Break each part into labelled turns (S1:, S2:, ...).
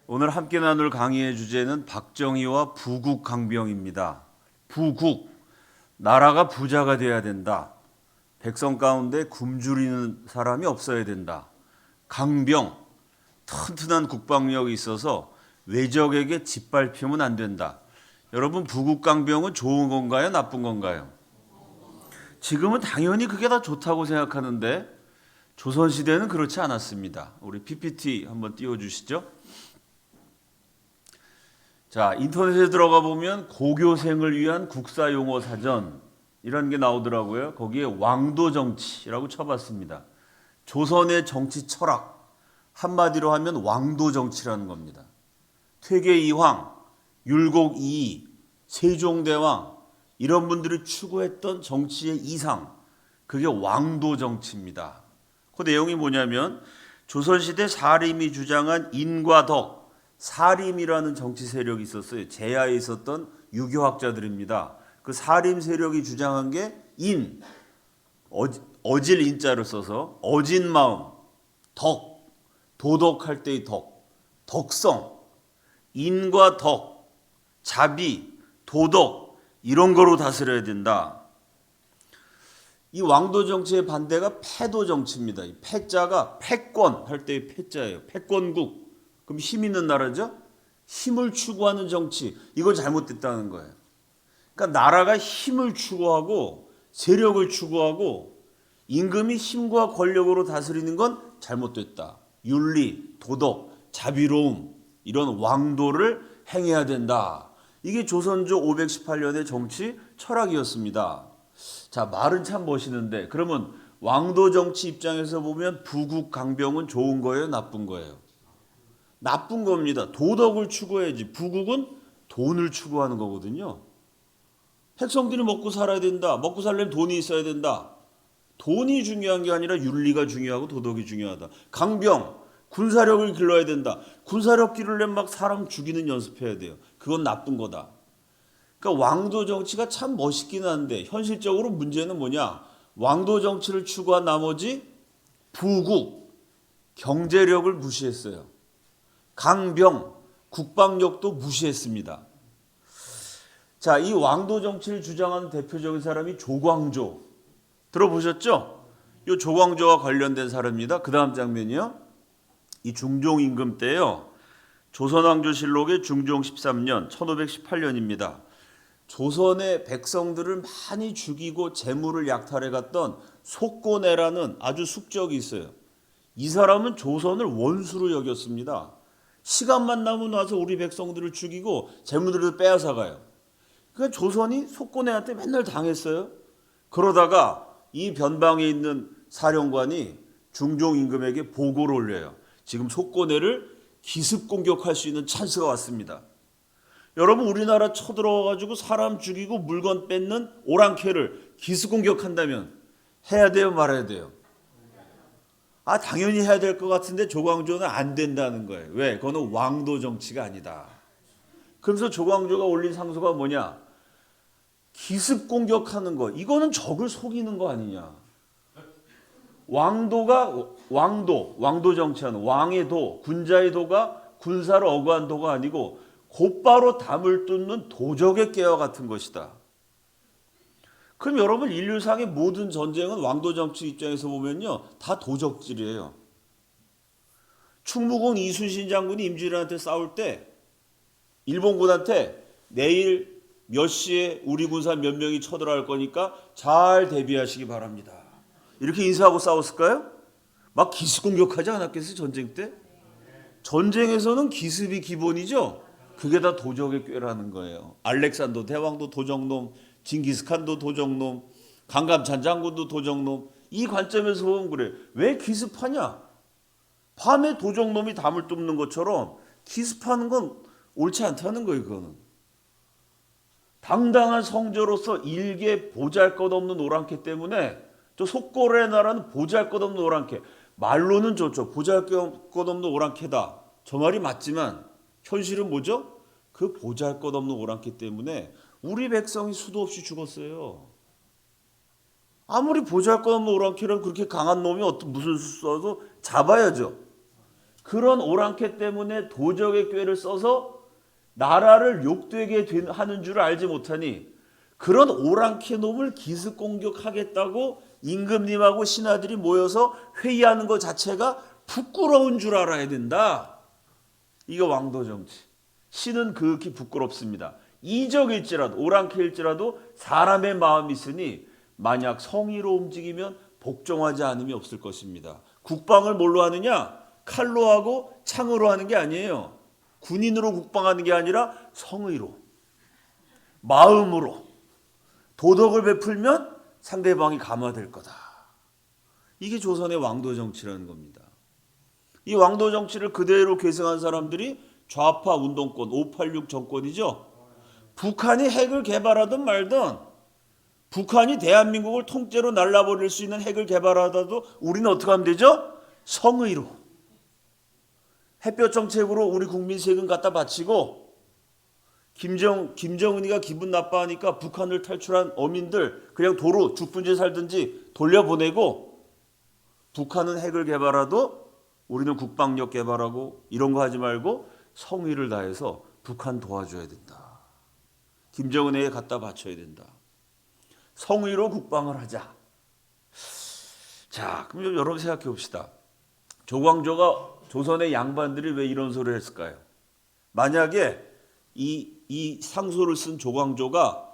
S1: 오늘 함께 나눌 강의의 주제는 박정희와 부국 강병입니다. 부국, 나라가 부자가 돼야 된다. 백성 가운데 굶주리는 사람이 없어야 된다. 강병, 튼튼한 국방력이 있어서 외적에게 짓밟히면 안 된다. 여러분, 부국 강병은 좋은 건가요? 나쁜 건가요? 지금은 당연히 그게 다 좋다고 생각하는데 조선시대는 그렇지 않았습니다. 우리 PPT 한번 띄워주시죠. 자, 인터넷에 들어가 보면 고교생을 위한 국사용어 사전 이런 게 나오더라고요. 거기에 왕도 정치라고 쳐봤습니다. 조선의 정치 철학, 한마디로 하면 왕도 정치라는 겁니다. 퇴계 이황, 율곡 이이, 세종대왕 이런 분들이 추구했던 정치의 이상, 그게 왕도 정치입니다. 그 내용이 뭐냐면 조선시대 사림이 주장한 인과 덕, 사림이라는 정치 세력이 있었어요. 제야에 있었던 유교학자들입니다. 그 사림 세력이 주장한 게 인, 어질 인자를 써서 어진 마음, 덕, 도덕할 때의 덕, 덕성, 인과 덕, 자비, 도덕 이런 거로 다스려야 된다. 이 왕도 정치의 반대가 패도 정치입니다. 이 패자가 패권 할 때의 패자예요. 패권국. 그럼 힘 있는 나라죠? 힘을 추구하는 정치. 이거 잘못됐다는 거예요. 그러니까 나라가 힘을 추구하고 세력을 추구하고 임금이 힘과 권력으로 다스리는 건 잘못됐다. 윤리, 도덕, 자비로움 이런 왕도를 행해야 된다. 이게 조선조 518년의 정치 철학이었습니다. 자, 말은 참 멋있는데 그러면 왕도 정치 입장에서 보면 부국 강병은 좋은 거예요? 나쁜 거예요? 나쁜 겁니다. 도덕을 추구해야지. 부국은 돈을 추구하는 거거든요. 백성들이 먹고 살아야 된다. 먹고 살려면 돈이 있어야 된다. 돈이 중요한 게 아니라 윤리가 중요하고 도덕이 중요하다. 강병, 군사력을 길러야 된다. 군사력 기르려면 막 사람 죽이는 연습해야 돼요. 그건 나쁜 거다. 그러니까 왕도 정치가 참 멋있긴 한데 현실적으로 문제는 뭐냐? 왕도 정치를 추구한 나머지 부국, 경제력을 무시했어요. 강병, 국방력도 무시했습니다. 자, 이 왕도 정치를 주장하는 대표적인 사람이 조광조. 들어보셨죠? 이 조광조와 관련된 사람입니다. 그 다음 장면이요. 이 중종 임금 때요. 조선왕조실록의 중종 13년, 1518년입니다. 조선의 백성들을 많이 죽이고 재물을 약탈해 갔던 속고내라는 아주 숙적이 있어요. 이 사람은 조선을 원수로 여겼습니다. 시간만 나면 와서 우리 백성들을 죽이고 재물들을 빼앗아 가요. 그러니까 조선이 속고내한테 맨날 당했어요. 그러다가 이 변방에 있는 사령관이 중종 임금에게 보고를 올려요. 지금 속고내를 기습 공격할 수 있는 찬스가 왔습니다. 여러분, 우리나라 쳐들어와가지고 사람 죽이고 물건 뺏는 오랑캐를 기습 공격한다면 해야 돼요, 말아야 돼요? 아, 당연히 해야 될 것 같은데 조광조는 안 된다는 거예요. 왜? 그거는 왕도 정치가 아니다. 그래서 조광조가 올린 상소가 뭐냐? 기습 공격하는 거. 이거는 적을 속이는 거 아니냐. 왕도 정치하는 왕의 도, 군자의 도가 군사를 억압한 도가 아니고 곧바로 담을 뚫는 도적의 깨와 같은 것이다. 그럼 여러분, 인류상의 모든 전쟁은 왕도 정치 입장에서 보면요, 다 도적질이에요. 충무공 이순신 장군이 임진왜란한테 싸울 때 일본군한테 내일 몇 시에 우리 군사 몇 명이 쳐들어갈 거니까 잘 대비하시기 바랍니다. 이렇게 인사하고 싸웠을까요? 막 기습 공격하지 않았겠어요, 전쟁 때? 전쟁에서는 기습이 기본이죠. 그게 다 도적의 꾀라는 거예요. 알렉산더 대왕도 도적놈, 징기스칸도 도적놈, 강감찬 장군도 도적놈. 이 관점에서 보면 그래. 왜 기습하냐? 밤에 도적놈이 담을 뚫는 것처럼 기습하는 건 옳지 않다는 거예요. 그거는. 당당한 성저로서 일개 보잘것없는 오랑캐 때문에 저 속고래 나라는 보잘것없는 오랑캐. 말로는 좋죠. 보잘것없는 오랑캐다. 저 말이 맞지만 현실은 뭐죠? 그 보잘것없는 오랑캐 때문에 우리 백성이 수도 없이 죽었어요. 아무리 보잘것없는 오랑캐는 그렇게 강한 놈이 무슨 수 써도 잡아야죠. 그런 오랑캐 때문에 도적의 꾀를 써서 나라를 욕되게 하는 줄 알지 못하니 그런 오랑캐 놈을 기습 공격하겠다고 임금님하고 신하들이 모여서 회의하는 것 자체가 부끄러운 줄 알아야 된다. 이거 왕도 정치. 신은 극히 부끄럽습니다. 이적일지라도 오랑캐일지라도 사람의 마음이 있으니 만약 성의로 움직이면 복종하지 않음이 없을 것입니다. 국방을 뭘로 하느냐? 칼로 하고 창으로 하는 게 아니에요. 군인으로 국방하는 게 아니라 성의로, 마음으로 도덕을 베풀면 상대방이 감화될 거다. 이게 조선의 왕도 정치라는 겁니다. 이 왕도 정치를 그대로 계승한 사람들이 좌파 운동권 586 정권이죠. 북한이 핵을 개발하든 말든 북한이 대한민국을 통째로 날라버릴 수 있는 핵을 개발하다도 우리는 어떻게 하면 되죠? 성의로. 햇볕 정책으로 우리 국민 세금 갖다 바치고 김정은이가 기분 나빠하니까 북한을 탈출한 어민들 그냥 도로 죽든지 살든지 돌려보내고 북한은 핵을 개발하도 우리는 국방력 개발하고 이런 거 하지 말고 성의를 다해서 북한 도와줘야 된다. 김정은에게 갖다 바쳐야 된다. 성의로 국방을 하자. 자, 그럼 여러분 생각해 봅시다. 조광조가 조선의 양반들이 왜 이런 소리를 했을까요? 만약에 이 상소를 쓴 조광조가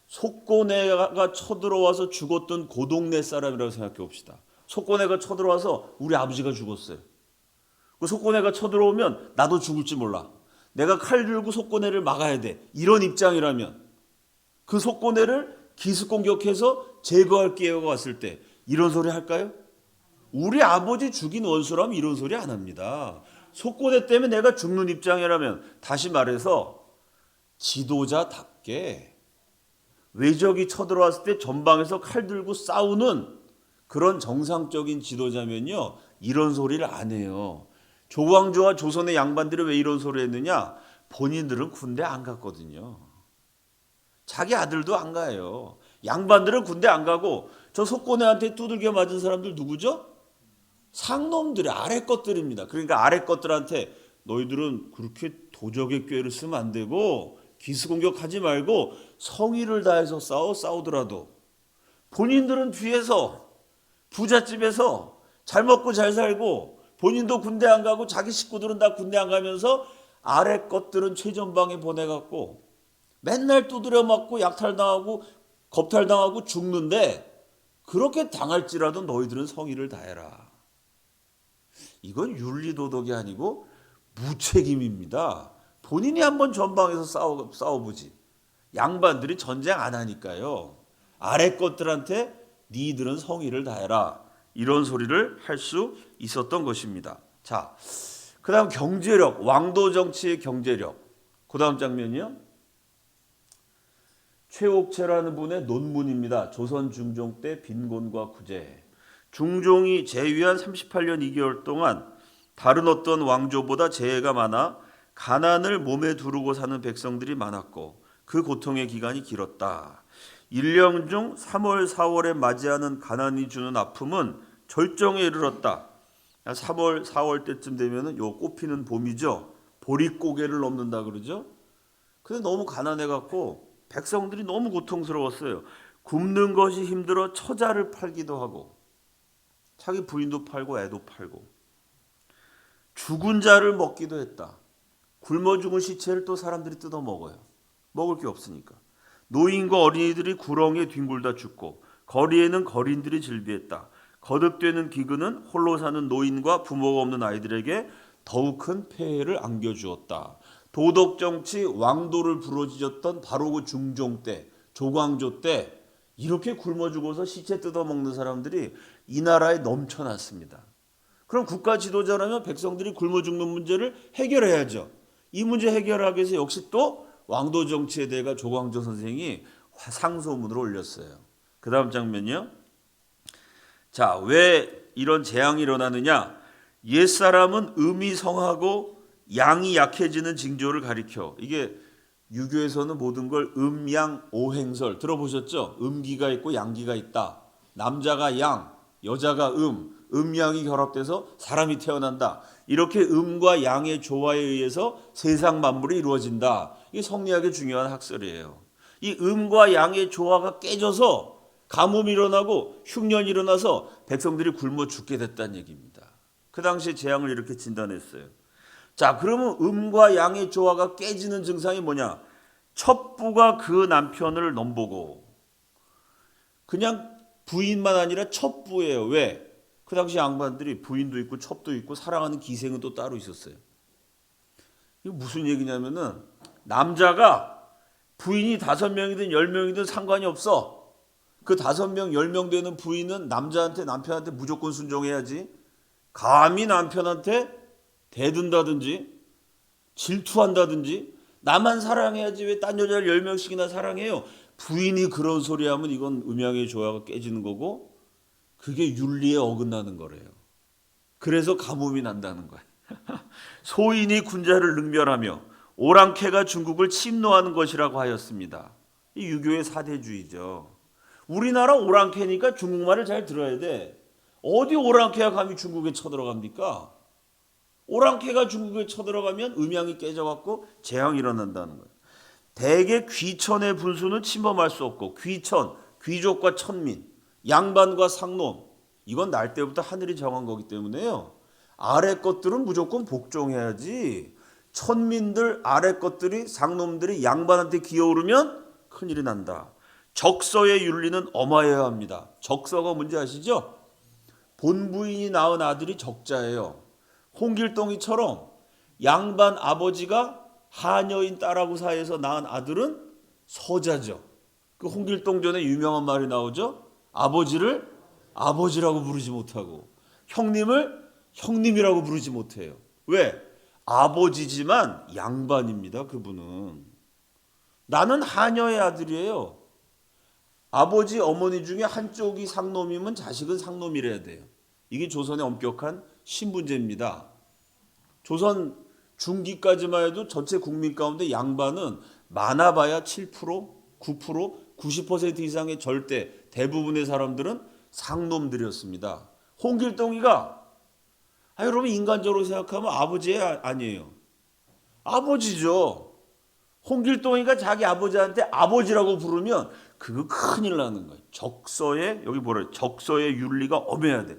S1: 속고내가 쳐들어와서 죽었던 고동네 사람이라고 생각해 봅시다. 속고내가 쳐들어와서 우리 아버지가 죽었어요. 그 속고내가 쳐들어오면 나도 죽을지 몰라. 내가 칼 들고 속고내를 막아야 돼. 이런 입장이라면 그 속고내를 기습 공격해서 제거할게요가 왔을 때 이런 소리 할까요? 우리 아버지 죽인 원수라면 이런 소리 안 합니다. 속고내 때문에 내가 죽는 입장이라면 다시 말해서 지도자답게 외적이 쳐들어왔을 때 전방에서 칼 들고 싸우는 그런 정상적인 지도자면요 이런 소리를 안 해요. 조광조와 조선의 양반들이 왜 이런 소리 했느냐? 본인들은 군대 안 갔거든요. 자기 아들도 안 가요. 양반들은 군대 안 가고 저 속고내한테 두들겨 맞은 사람들 누구죠? 상놈들이 아래 것들입니다. 그러니까 아래 것들한테 너희들은 그렇게 도적의 꾀를 쓰면 안 되고 기습공격하지 말고 성의를 다해서 싸우더라도 본인들은 뒤에서 부잣집에서 잘 먹고 잘 살고 본인도 군대 안 가고 자기 식구들은 다 군대 안 가면서 아래 것들은 최전방에 보내갖고 맨날 두드려 맞고 약탈당하고 겁탈당하고 죽는데 그렇게 당할지라도 너희들은 성의를 다해라. 이건 윤리도덕이 아니고 무책임입니다. 본인이 한번 전방에서 싸워보지. 양반들이 전쟁 안 하니까요. 아래 것들한테 니들은 성의를 다해라. 이런 소리를 할 수 있었던 것입니다. 자, 그 다음 경제력, 왕도 정치의 경제력. 그 다음 장면이요. 최옥채라는 분의 논문입니다. 조선 중종 때 빈곤과 구제. 중종이 재위한 38년 2개월 동안 다른 어떤 왕조보다 재해가 많아 가난을 몸에 두르고 사는 백성들이 많았고 그 고통의 기간이 길었다. 1년 중 3월, 4월에 맞이하는 가난이 주는 아픔은 절정에 이르렀다. 3월, 4월 때쯤 되면은 요 꽃피는 봄이죠. 보릿고개를 넘는다 그러죠. 근데 너무 가난해 갖고 백성들이 너무 고통스러웠어요. 굶는 것이 힘들어 처자를 팔기도 하고 자기 부인도 팔고 애도 팔고 죽은 자를 먹기도 했다. 굶어 죽은 시체를 또 사람들이 뜯어 먹어요. 먹을 게 없으니까. 노인과 어린이들이 구렁이에 뒹굴다 죽고 거리에는 거린들이 즐비했다. 거듭되는 기근은 홀로 사는 노인과 부모가 없는 아이들에게 더욱 큰 폐해를 안겨주었다. 도덕정치 왕도를 부러지셨던 바로 그 중종 때 조광조 때 이렇게 굶어 죽어서 시체 뜯어먹는 사람들이 이 나라에 넘쳐났습니다. 그럼 국가 지도자라면 백성들이 굶어 죽는 문제를 해결해야죠. 이 문제 해결하기 위해서 역시 또 왕도 정치에 대해 조광조 선생이 상소문을 올렸어요. 그 다음 장면이요. 자, 왜 이런 재앙이 일어나느냐? 옛사람은 음이 성하고 양이 약해지는 징조를 가리켜. 이게 유교에서는 모든 걸 음양오행설 들어보셨죠? 음기가 있고 양기가 있다. 남자가 양, 여자가 음양이 결합돼서 사람이 태어난다. 이렇게 음과 양의 조화에 의해서 세상 만물이 이루어진다. 이게 성리학의 중요한 학설이에요. 이 음과 양의 조화가 깨져서 가뭄이 일어나고 흉년이 일어나서 백성들이 굶어 죽게 됐다는 얘기입니다. 그 당시에 재앙을 이렇게 진단했어요. 자, 그러면 음과 양의 조화가 깨지는 증상이 뭐냐? 첩부가 그 남편을 넘보고, 그냥 부인만 아니라 첩부예요. 왜? 그 당시 양반들이 부인도 있고 첩도 있고 사랑하는 기생은 또 따로 있었어요. 이게 무슨 얘기냐면은 남자가 부인이 5명이든 10명이든 상관이 없어. 그 5명, 10명 되는 부인은 남편한테 무조건 순종해야지. 감히 남편한테 대든다든지 질투한다든지 나만 사랑해야지 왜 딴 여자를 10명씩이나 사랑해요. 부인이 그런 소리 하면 이건 음양의 조화가 깨지는 거고 그게 윤리에 어긋나는 거래요. 그래서 가뭄이 난다는 거예요. 소인이 군자를 능멸하며 오랑캐가 중국을 침노하는 것이라고 하였습니다. 이 유교의 사대주의죠. 우리나라 오랑캐니까 중국말을 잘 들어야 돼. 어디 오랑캐가 감히 중국에 쳐들어갑니까? 오랑캐가 중국에 쳐들어가면 음양이 깨져갖고 재앙이 일어난다는 거예요. 대개 귀천의 분수는 침범할 수 없고 귀천, 귀족과 천민, 양반과 상놈, 이건 날 때부터 하늘이 정한 거기 때문에요. 아래 것들은 무조건 복종해야지. 천민들 아래 것들이 상놈들이 양반한테 기어오르면 큰일이 난다. 적서의 윤리는 엄하여야 합니다. 적서가 뭔지 아시죠? 본부인이 낳은 아들이 적자예요. 홍길동이처럼 양반 아버지가 하녀인 딸하고 사이에서 낳은 아들은 서자죠. 그 홍길동 전에 유명한 말이 나오죠. 아버지를 아버지라고 부르지 못하고 형님을 형님이라고 부르지 못해요. 왜? 아버지지만 양반입니다. 그분은. 나는 하녀의 아들이에요. 아버지 어머니 중에 한쪽이 상놈이면 자식은 상놈이래야 돼요. 이게 조선의 엄격한 신분제입니다. 조선 중기까지만 해도 전체 국민 가운데 양반은 많아봐야 7%, 9%, 90% 이상의 절대 대부분의 사람들은 상놈들이었습니다. 홍길동이가 여러분 인간적으로 생각하면 아버지 아니에요. 아버지죠. 홍길동이가 자기 아버지한테 아버지라고 부르면 그거 큰일 나는 거예요. 적서에 여기 뭐래? 적서의 윤리가 엄해야 돼.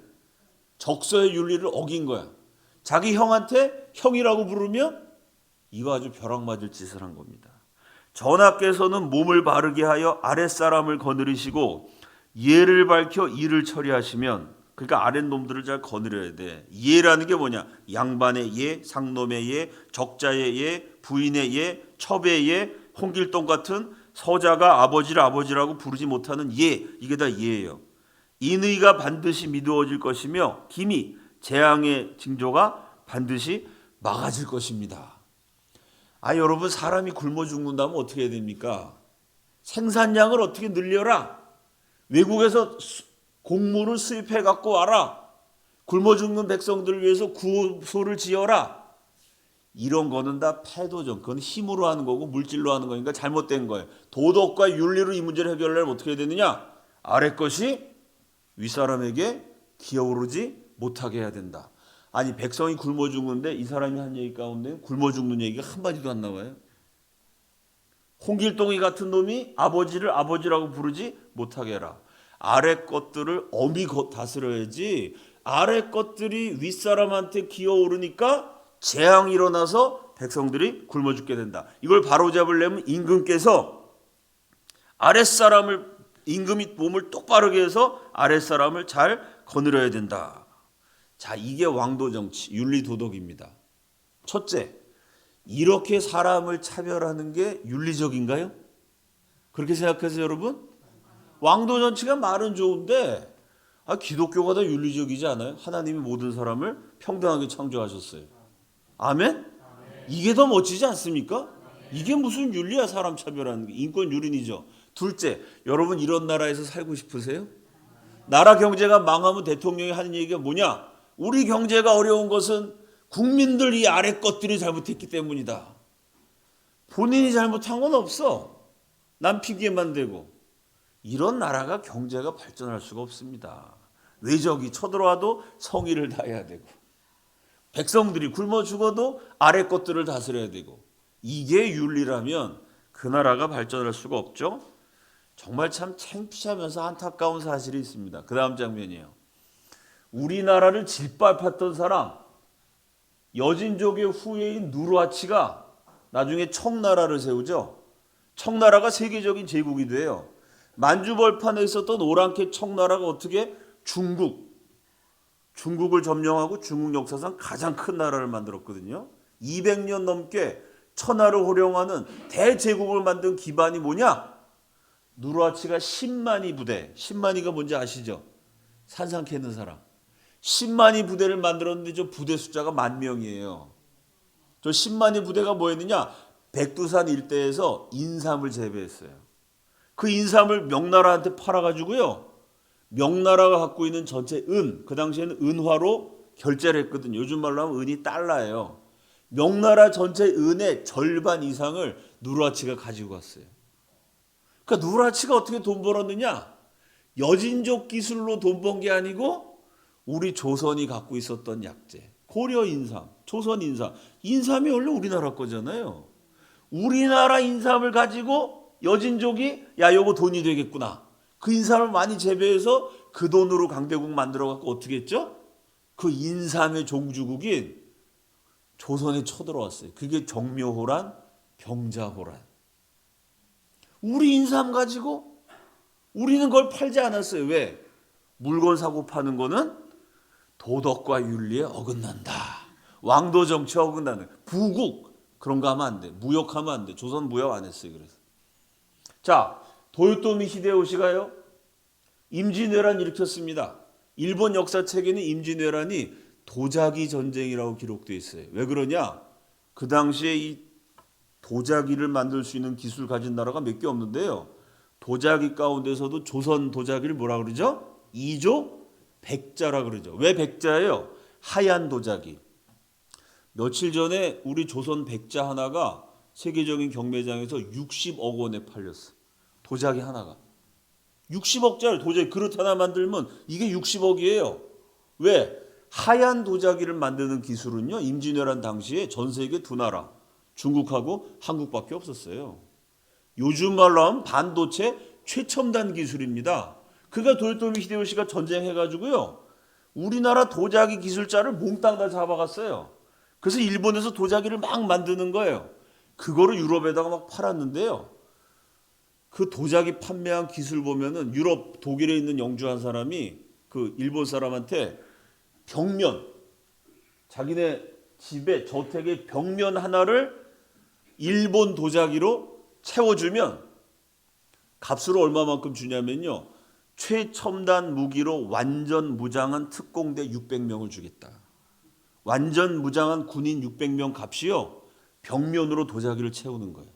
S1: 적서의 윤리를 어긴 거야. 자기 형한테 형이라고 부르면 이거 아주 벼락 맞을 짓을 한 겁니다. 전하께서는 몸을 바르게 하여 아랫사람을 거느리시고 예를 밝혀 일을 처리하시면, 그러니까 아랫놈들을 잘 거느려야 돼. 예라는 게 뭐냐? 양반의 예, 상놈의 예, 적자의 예, 부인의 예, 첩의 예, 홍길동 같은 서자가 아버지를 아버지라고 부르지 못하는 예, 이게 다 예예요. 인의가 반드시 미루어질 것이며 기미, 재앙의 징조가 반드시 막아질 것입니다. 여러분 사람이 굶어 죽는다면 어떻게 해야 됩니까? 생산량을 어떻게 늘려라. 외국에서 곡물을 수입해 갖고 와라. 굶어 죽는 백성들을 위해서 구호소를 지어라. 이런 거는 다 패도죠. 그건 힘으로 하는 거고 물질로 하는 거니까 잘못된 거예요. 도덕과 윤리로 이 문제를 해결하려면 어떻게 해야 되느냐? 아래 것이 윗사람에게 기어오르지 못하게 해야 된다. 아니 백성이 굶어 죽는데 이 사람이 한 얘기 가운데 굶어 죽는 얘기가 한마디도 안 나와요. 홍길동이 같은 놈이 아버지를 아버지라고 부르지 못하게 해라. 아래 것들을 엄히 다스려야지. 아래 것들이 윗사람한테 기어오르니까 재앙이 일어나서 백성들이 굶어 죽게 된다. 이걸 바로잡으려면 임금께서 아랫사람을, 임금이 몸을 똑바르게 해서 아랫사람을 잘 거느려야 된다. 자, 이게 왕도 정치, 윤리 도덕입니다. 첫째, 이렇게 사람을 차별하는 게 윤리적인가요? 그렇게 생각하세요, 여러분? 왕도 정치가 말은 좋은데 기독교가 더 윤리적이지 않아요? 하나님이 모든 사람을 평등하게 창조하셨어요. 아멘? 이게 더 멋지지 않습니까? 이게 무슨 윤리야, 사람 차별하는 게. 인권 유린이죠. 둘째, 여러분 이런 나라에서 살고 싶으세요? 나라 경제가 망하면 대통령이 하는 얘기가 뭐냐? 우리 경제가 어려운 것은 국민들 이 아래 것들이 잘못했기 때문이다. 본인이 잘못한 건 없어. 남 핑계만 대고. 이런 나라가 경제가 발전할 수가 없습니다. 외적이 쳐들어와도 성의를 다해야 되고, 백성들이 굶어 죽어도 아래 것들을 다스려야 되고, 이게 윤리라면 그 나라가 발전할 수가 없죠. 정말 참 창피하면서 안타까운 사실이 있습니다. 그 다음 장면이에요. 우리나라를 짓밟았던 사람, 여진족의 후예인 누르하치가 나중에 청나라를 세우죠. 청나라가 세계적인 제국이 돼요. 만주벌판에 있었던 오랑캐 청나라가 어떻게 중국을 점령하고 중국 역사상 가장 큰 나라를 만들었거든요. 200년 넘게 천하를 호령하는 대제국을 만든 기반이 뭐냐? 누르하치가 10만이 부대, 10만이가 뭔지 아시죠? 산상 캐는 사람. 10만이 부대를 만들었는데 저 부대 숫자가 10,000명이에요. 저 10만이 부대가 뭐였느냐? 백두산 일대에서 인삼을 재배했어요. 그 인삼을 명나라한테 팔아가지고요. 명나라가 갖고 있는 전체 그 당시에는 은화로 결제를 했거든요. 요즘 말로 하면 은이 달러예요. 명나라 전체 은의 절반 이상을 누르하치가 가지고 갔어요. 그러니까 누르하치가 어떻게 돈 벌었느냐? 여진족 기술로 돈 번 게 아니고 우리 조선이 갖고 있었던 약재, 고려 인삼, 조선 인삼. 인삼이 원래 우리나라 거잖아요. 우리나라 인삼을 가지고 여진족이 야 요거 돈이 되겠구나. 그 인삼을 많이 재배해서 그 돈으로 강대국 만들어 갖고 어떻게 했죠? 그 인삼의 종주국인 조선에 쳐들어왔어요. 그게 정묘호란, 병자호란. 우리 인삼 가지고 우리는 그걸 팔지 않았어요. 왜? 물건 사고 파는 거는 도덕과 윤리에 어긋난다. 왕도 정치에 어긋나는. 부국 그런 거 하면 안 돼. 무역하면 안 돼. 조선 무역 안 했어요. 그래서. 자, 도요토미 히데요시가요. 임진왜란 일으켰습니다. 일본 역사책에는 임진왜란이 도자기 전쟁이라고 기록되어 있어요. 왜 그러냐? 그 당시에 이 도자기를 만들 수 있는 기술 가진 나라가 몇 개 없는데요. 도자기 가운데서도 조선 도자기를 뭐라 그러죠? 이조 백자라 그러죠. 왜 백자예요? 하얀 도자기. 며칠 전에 우리 조선 백자 하나가 세계적인 경매장에서 60억 원에 팔렸어. 도자기 하나가. 60억짜리 도자기 그릇 하나 만들면 이게 60억이에요. 왜? 하얀 도자기를 만드는 기술은요. 임진왜란 당시에 전 세계 두 나라, 중국하고 한국밖에 없었어요. 요즘 말로 하면 반도체 최첨단 기술입니다. 그가 도요토미 히데요시가 전쟁해가지고요. 우리나라 도자기 기술자를 몽땅 다 잡아갔어요. 그래서 일본에서 도자기를 막 만드는 거예요. 그거를 유럽에다가 막 팔았는데요. 그 도자기 판매한 기술 보면은 유럽 독일에 있는 영주한 사람이 그 일본 사람한테 벽면, 자기네 집에 저택의 벽면 하나를 일본 도자기로 채워주면 값으로 얼마만큼 주냐면요. 최첨단 무기로 완전 무장한 특공대 600명을 주겠다. 완전 무장한 군인 600명 값이요. 벽면으로 도자기를 채우는 거예요.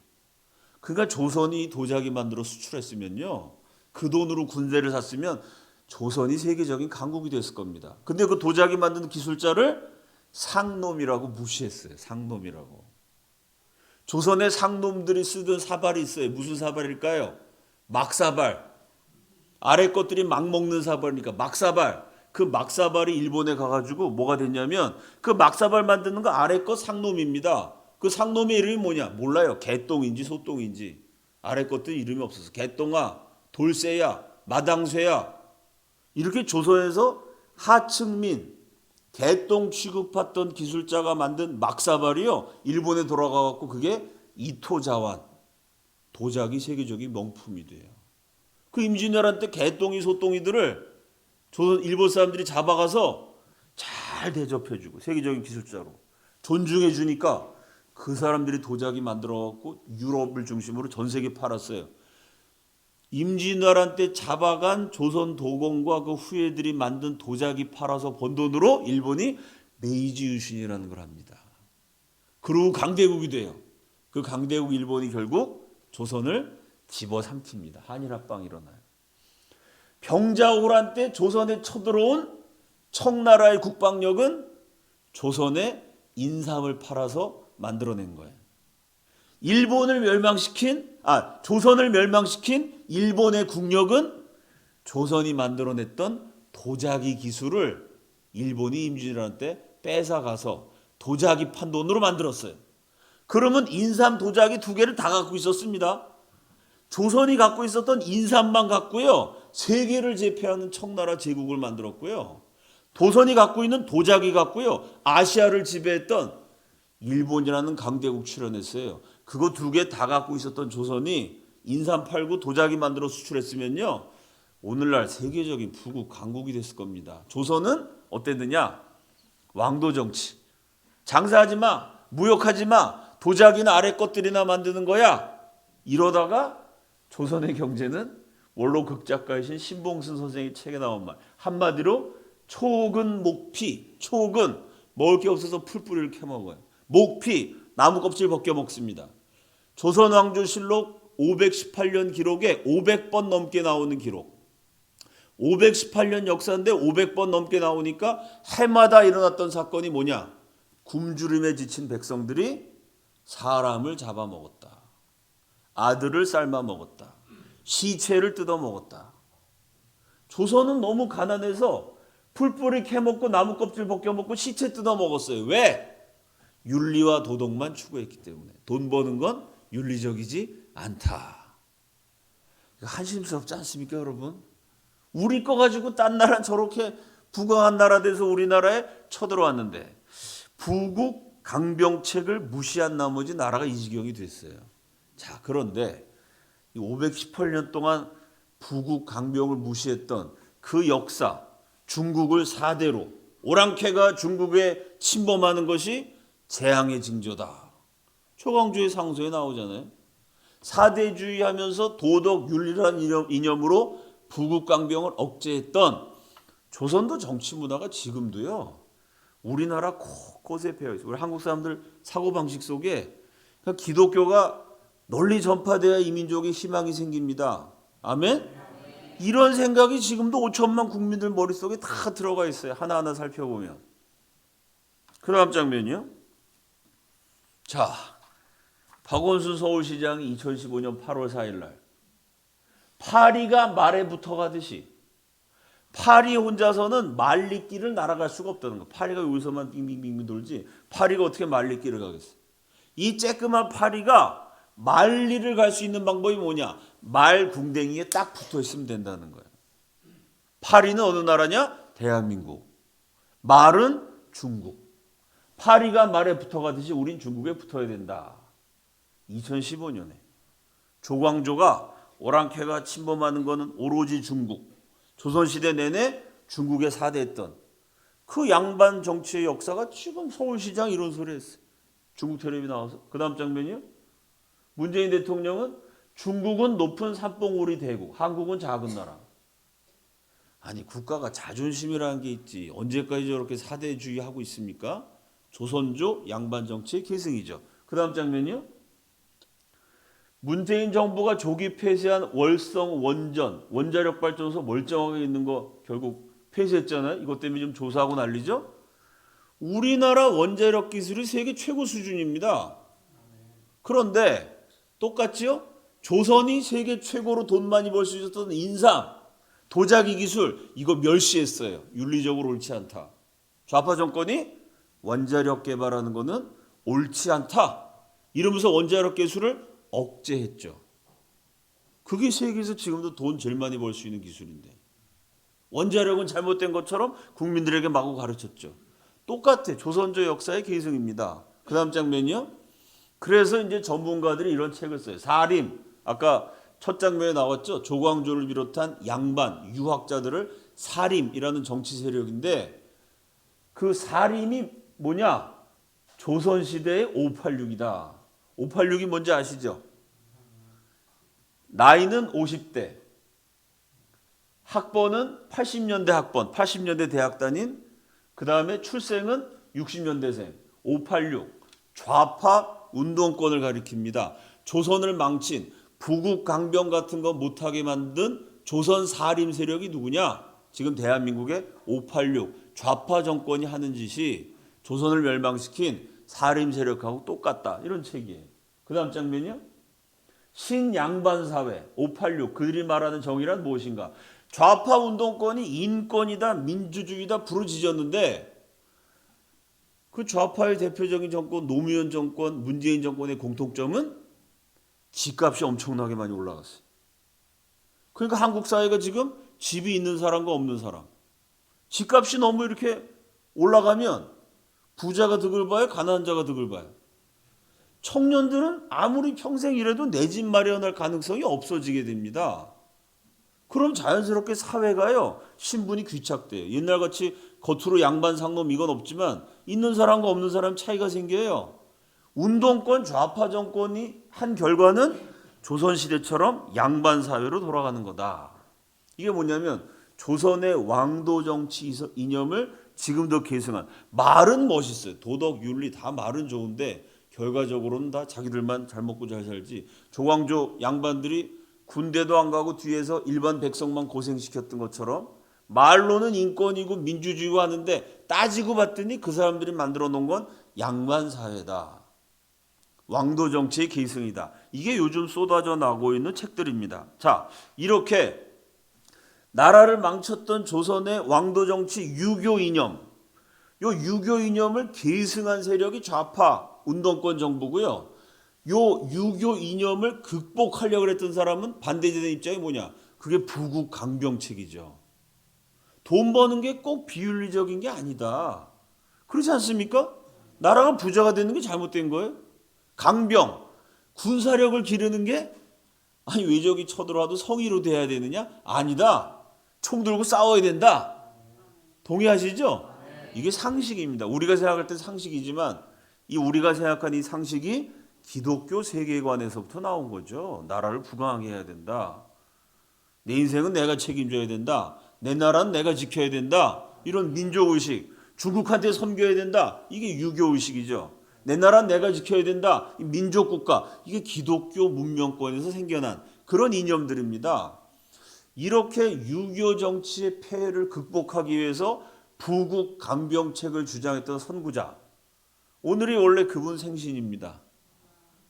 S1: 그러니까 조선이 도자기 만들어 수출했으면요. 그 돈으로 군대를 샀으면 조선이 세계적인 강국이 됐을 겁니다. 근데 그 도자기 만드는 기술자를 상놈이라고 무시했어요. 상놈이라고. 조선의 상놈들이 쓰던 사발이 있어요. 무슨 사발일까요? 막사발. 아래 것들이 막 먹는 사발이니까 막사발. 그 막사발이 일본에 가가지고 뭐가 됐냐면 그 막사발 만드는 거 아래 것 상놈입니다. 그 상놈의 이름이 뭐냐? 몰라요. 개똥인지 소똥인지. 아래 것들 이름이 없어서. 개똥아, 돌쇠야, 마당쇠야. 이렇게 조선에서 하층민, 개똥 취급받던 기술자가 만든 막사발이요. 일본에 돌아가갖고 그게 이토자완. 도자기 세계적인 명품이 돼요. 그 임진왜란 때 개똥이 소똥이들을 조선 일본 사람들이 잡아가서 잘 대접해주고 세계적인 기술자로 존중해주니까 그 사람들이 도자기 만들어갖고 유럽을 중심으로 전 세계 팔았어요. 임진왜란 때 잡아간 조선 도공과 그 후예들이 만든 도자기 팔아서 번 돈으로 일본이 메이지 유신이라는 걸 합니다. 그리고 강대국이 돼요. 그 강대국 일본이 결국 조선을 집어삼킵니다. 한일합방이 일어나요. 병자호란 때 조선에 쳐들어온 청나라의 국방력은 조선의 인삼을 팔아서 만들어낸 거예요. 조선을 멸망시킨 일본의 국력은 조선이 만들어냈던 도자기 기술을 일본이 임진왜란 때 뺏어가서 도자기 판 돈으로 만들었어요. 그러면 인삼 도자기 두 개를 다 갖고 있었습니다. 조선이 갖고 있었던 인삼만 갖고요, 세계를 제패하는 청나라 제국을 만들었고요. 조선이 갖고 있는 도자기 갖고요, 아시아를 지배했던 일본이라는 강대국 출현했어요. 그거 두 개 다 갖고 있었던 조선이 인삼 팔고 도자기 만들어 수출했으면요, 오늘날 세계적인 부국 강국이 됐을 겁니다. 조선은 어땠느냐? 왕도 정치. 장사하지 마, 무역하지 마, 도자기나 아래 것들이나 만드는 거야. 이러다가 조선의 경제는 원로 극작가이신 신봉순 선생의 책에 나온 말, 한마디로 초근 목피. 초근, 먹을 게 없어서 풀뿌리를 캐먹어요. 목피, 나무 껍질 벗겨 먹습니다. 조선왕조실록 518년 기록에 500번 넘게 나오는 기록. 518년 역사인데 500번 넘게 나오니까 해마다 일어났던 사건이 뭐냐? 굶주림에 지친 백성들이 사람을 잡아먹었다. 아들을 삶아먹었다. 시체를 뜯어먹었다. 조선은 너무 가난해서 풀뿌리 캐먹고 나무 껍질 벗겨먹고 시체 뜯어먹었어요. 왜? 윤리와 도덕만 추구했기 때문에. 돈 버는 건 윤리적이지 않다. 한심스럽지 않습니까, 여러분? 우리 거 가지고 딴 나라는 저렇게 부강한 나라 돼서 우리나라에 쳐들어왔는데 부국 강병책을 무시한 나머지 나라가 이 지경이 됐어요. 자, 그런데 518년 동안 부국 강병을 무시했던 그 역사, 중국을 4대로 오랑캐가 중국에 침범하는 것이 재앙의 징조다. 초강조의 상소에 나오잖아요. 4대주의 하면서 도덕 윤리라는 이념으로 부국 강병을 억제했던 조선도 정치 문화가 지금도요, 우리나라 곳곳에 배어 있어요. 우리 한국 사람들 사고방식 속에 기독교가 널리 전파돼야 이 민족에 희망이 생깁니다. 아멘? 이런 생각이 지금도 5천만 국민들 머릿속에 다 들어가 있어요. 하나하나 살펴보면. 그 다음 장면이요. 자, 박원순 서울시장이 2015년 8월 4일 날 파리가 말에 붙어가듯이, 파리 혼자서는 말리길을 날아갈 수가 없다는 거. 파리가 여기서만 빙빙빙 돌지 파리가 어떻게 말리길을 가겠어요. 이 쬐끄만 파리가 말리를 갈 수 있는 방법이 뭐냐? 말 궁뎅이에 딱 붙어 있으면 된다는 거예요. 파리는 어느 나라냐? 대한민국. 말은 중국. 파리가 말에 붙어가듯이 우린 중국에 붙어야 된다. 2015년에 조광조가 오랑캐가 침범하는 거는 오로지 중국. 조선시대 내내 중국에 사대했던 그 양반 정치의 역사가 지금 서울시장 이런 소리 했어요. 중국 텔레비 나와서. 그 다음 장면이요. 문재인 대통령은 중국은 높은 산봉우리 대국, 한국은 작은 나라. 아니, 국가가 자존심이라는 게 있지. 언제까지 저렇게 사대주의 하고 있습니까? 조선조 양반 정치의 계승이죠. 그 다음 장면이요. 문재인 정부가 조기 폐쇄한 월성 원전, 원자력 발전소 멀쩡하게 있는 거 결국 폐쇄했잖아요. 이것 때문에 좀 조사하고 난리죠. 우리나라 원자력 기술이 세계 최고 수준입니다. 그런데 똑같지요? 조선이 세계 최고로 돈 많이 벌 수 있었던 인삼, 도자기 기술, 이거 멸시했어요. 윤리적으로 옳지 않다. 좌파 정권이 원자력 개발하는 거는 옳지 않다. 이러면서 원자력 기술을 억제했죠. 그게 세계에서 지금도 돈 제일 많이 벌 수 있는 기술인데, 원자력은 잘못된 것처럼 국민들에게 마구 가르쳤죠. 똑같아. 조선조 역사의 계승입니다. 그 다음 장면이요. 그래서 이제 전문가들이 이런 책을 써요. 사림, 아까 첫 장면에 나왔죠. 조광조를 비롯한 양반, 유학자들을 사림이라는 정치 세력인데, 그 사림이 뭐냐? 조선시대의 586이다. 586이 뭔지 아시죠? 나이는 50대, 학번은 80년대 학번, 80년대 대학 다닌, 그 다음에 출생은 60년대생, 586, 좌파 운동권을 가리킵니다. 조선을 망친 부국 강병 같은 거 못하게 만든 조선 사림 세력이 누구냐? 지금 대한민국의 586 좌파 정권이 하는 짓이 조선을 멸망시킨 사림 세력하고 똑같다. 이런 책이에요. 그 다음 장면이요. 신양반 사회 586 그들이 말하는 정의란 무엇인가? 좌파 운동권이 인권이다, 민주주의다 부르짖었는데 그 좌파의 대표적인 정권, 노무현 정권, 문재인 정권의 공통점은 집값이 엄청나게 많이 올라갔어요. 그러니까 한국 사회가 지금 집이 있는 사람과 없는 사람, 집값이 너무 이렇게 올라가면 부자가 득을 봐요, 가난한 자가 득을 봐요. 청년들은 아무리 평생 일해도 내 집 마련할 가능성이 없어지게 됩니다. 그럼 자연스럽게 사회가요, 신분이 귀착돼요. 옛날같이 겉으로 양반 상놈 이건 없지만 있는 사람과 없는 사람 차이가 생겨요. 운동권 좌파 정권이 한 결과는 조선시대처럼 양반 사회로 돌아가는 거다. 이게 뭐냐면 조선의 왕도 정치 이념을 지금도 계승한, 말은 멋있어요. 도덕, 윤리 다 말은 좋은데 결과적으로는 다 자기들만 잘 먹고 잘 살지. 조광조 양반들이 군대도 안 가고 뒤에서 일반 백성만 고생시켰던 것처럼 말로는 인권이고 민주주의고 하는데 따지고 봤더니 그 사람들이 만들어 놓은 건 양반 사회다. 왕도 정치의 계승이다. 이게 요즘 쏟아져 나오고 있는 책들입니다. 자, 이렇게 나라를 망쳤던 조선의 왕도 정치 유교 이념, 요 유교 이념을 계승한 세력이 좌파 운동권 정부고요. 요 유교 이념을 극복하려고 했던 사람은 반대되는 입장이 뭐냐? 그게 부국 강병책이죠. 돈 버는 게 꼭 비윤리적인 게 아니다. 그렇지 않습니까? 나라가 부자가 되는 게 잘못된 거예요. 강병, 군사력을 기르는 게 아니 외적이 쳐들어와도 성의로 돼야 되느냐? 아니다. 총 들고 싸워야 된다. 동의하시죠? 이게 상식입니다. 우리가 생각할 때 상식이지만 이 우리가 생각한 이 상식이 기독교 세계관에서부터 나온 거죠. 나라를 부강하게 해야 된다. 내 인생은 내가 책임져야 된다. 내 나라는 내가 지켜야 된다. 이런 민족의식, 중국한테 섬겨야 된다. 이게 유교의식이죠. 내 나라는 내가 지켜야 된다. 민족국가, 이게 기독교 문명권에서 생겨난 그런 이념들입니다. 이렇게 유교 정치의 폐해를 극복하기 위해서 부국 강병책을 주장했던 선구자, 오늘이 원래 그분 생신입니다.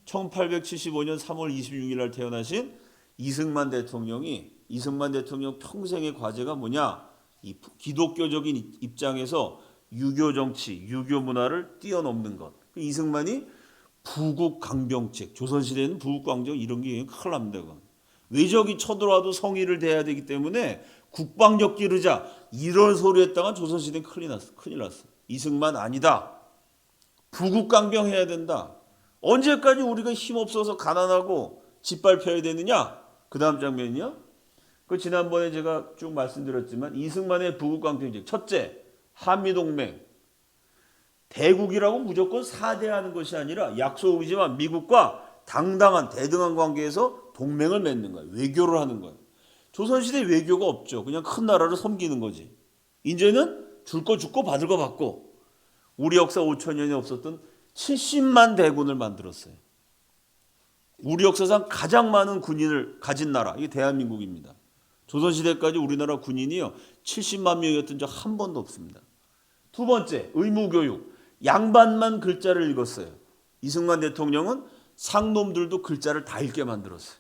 S1: 1875년 3월 26일 날 태어나신 이승만 대통령이, 이승만 대통령 평생의 과제가 뭐냐? 이 기독교적인 입장에서 유교 정치, 유교 문화를 뛰어넘는 것. 이승만이 부국 강병책, 조선시대에는 부국 강병 이런 게 큰일 납니다. 외적이 쳐들어와도 성의를 대해야 되기 때문에 국방력 기르자, 이런 소리 했다가 조선시대는 큰일 났어. 이승만 아니다. 부국 강병해야 된다. 언제까지 우리가 힘없어서 가난하고 짓밟혀야 되느냐? 그 다음 장면이요. 그 지난번에 제가 쭉 말씀드렸지만 이승만의 부국 강병책, 첫째, 한미동맹. 대국이라고 무조건 사대하는 것이 아니라 약속이지만 미국과 당당한 대등한 관계에서 동맹을 맺는 거예요. 외교를 하는 거예요. 조선시대 외교가 없죠. 그냥 큰 나라를 섬기는 거지. 이제는 줄 거 죽고 받을 거 받고, 우리 역사 5천년에 없었던 70만 대군을 만들었어요. 우리 역사상 가장 많은 군인을 가진 나라, 이게 대한민국입니다. 조선시대까지 우리나라 군인이요 70만 명이었던 적 한 번도 없습니다. 두 번째, 의무교육. 양반만 글자를 읽었어요. 이승만 대통령은 상놈들도 글자를 다 읽게 만들었어요.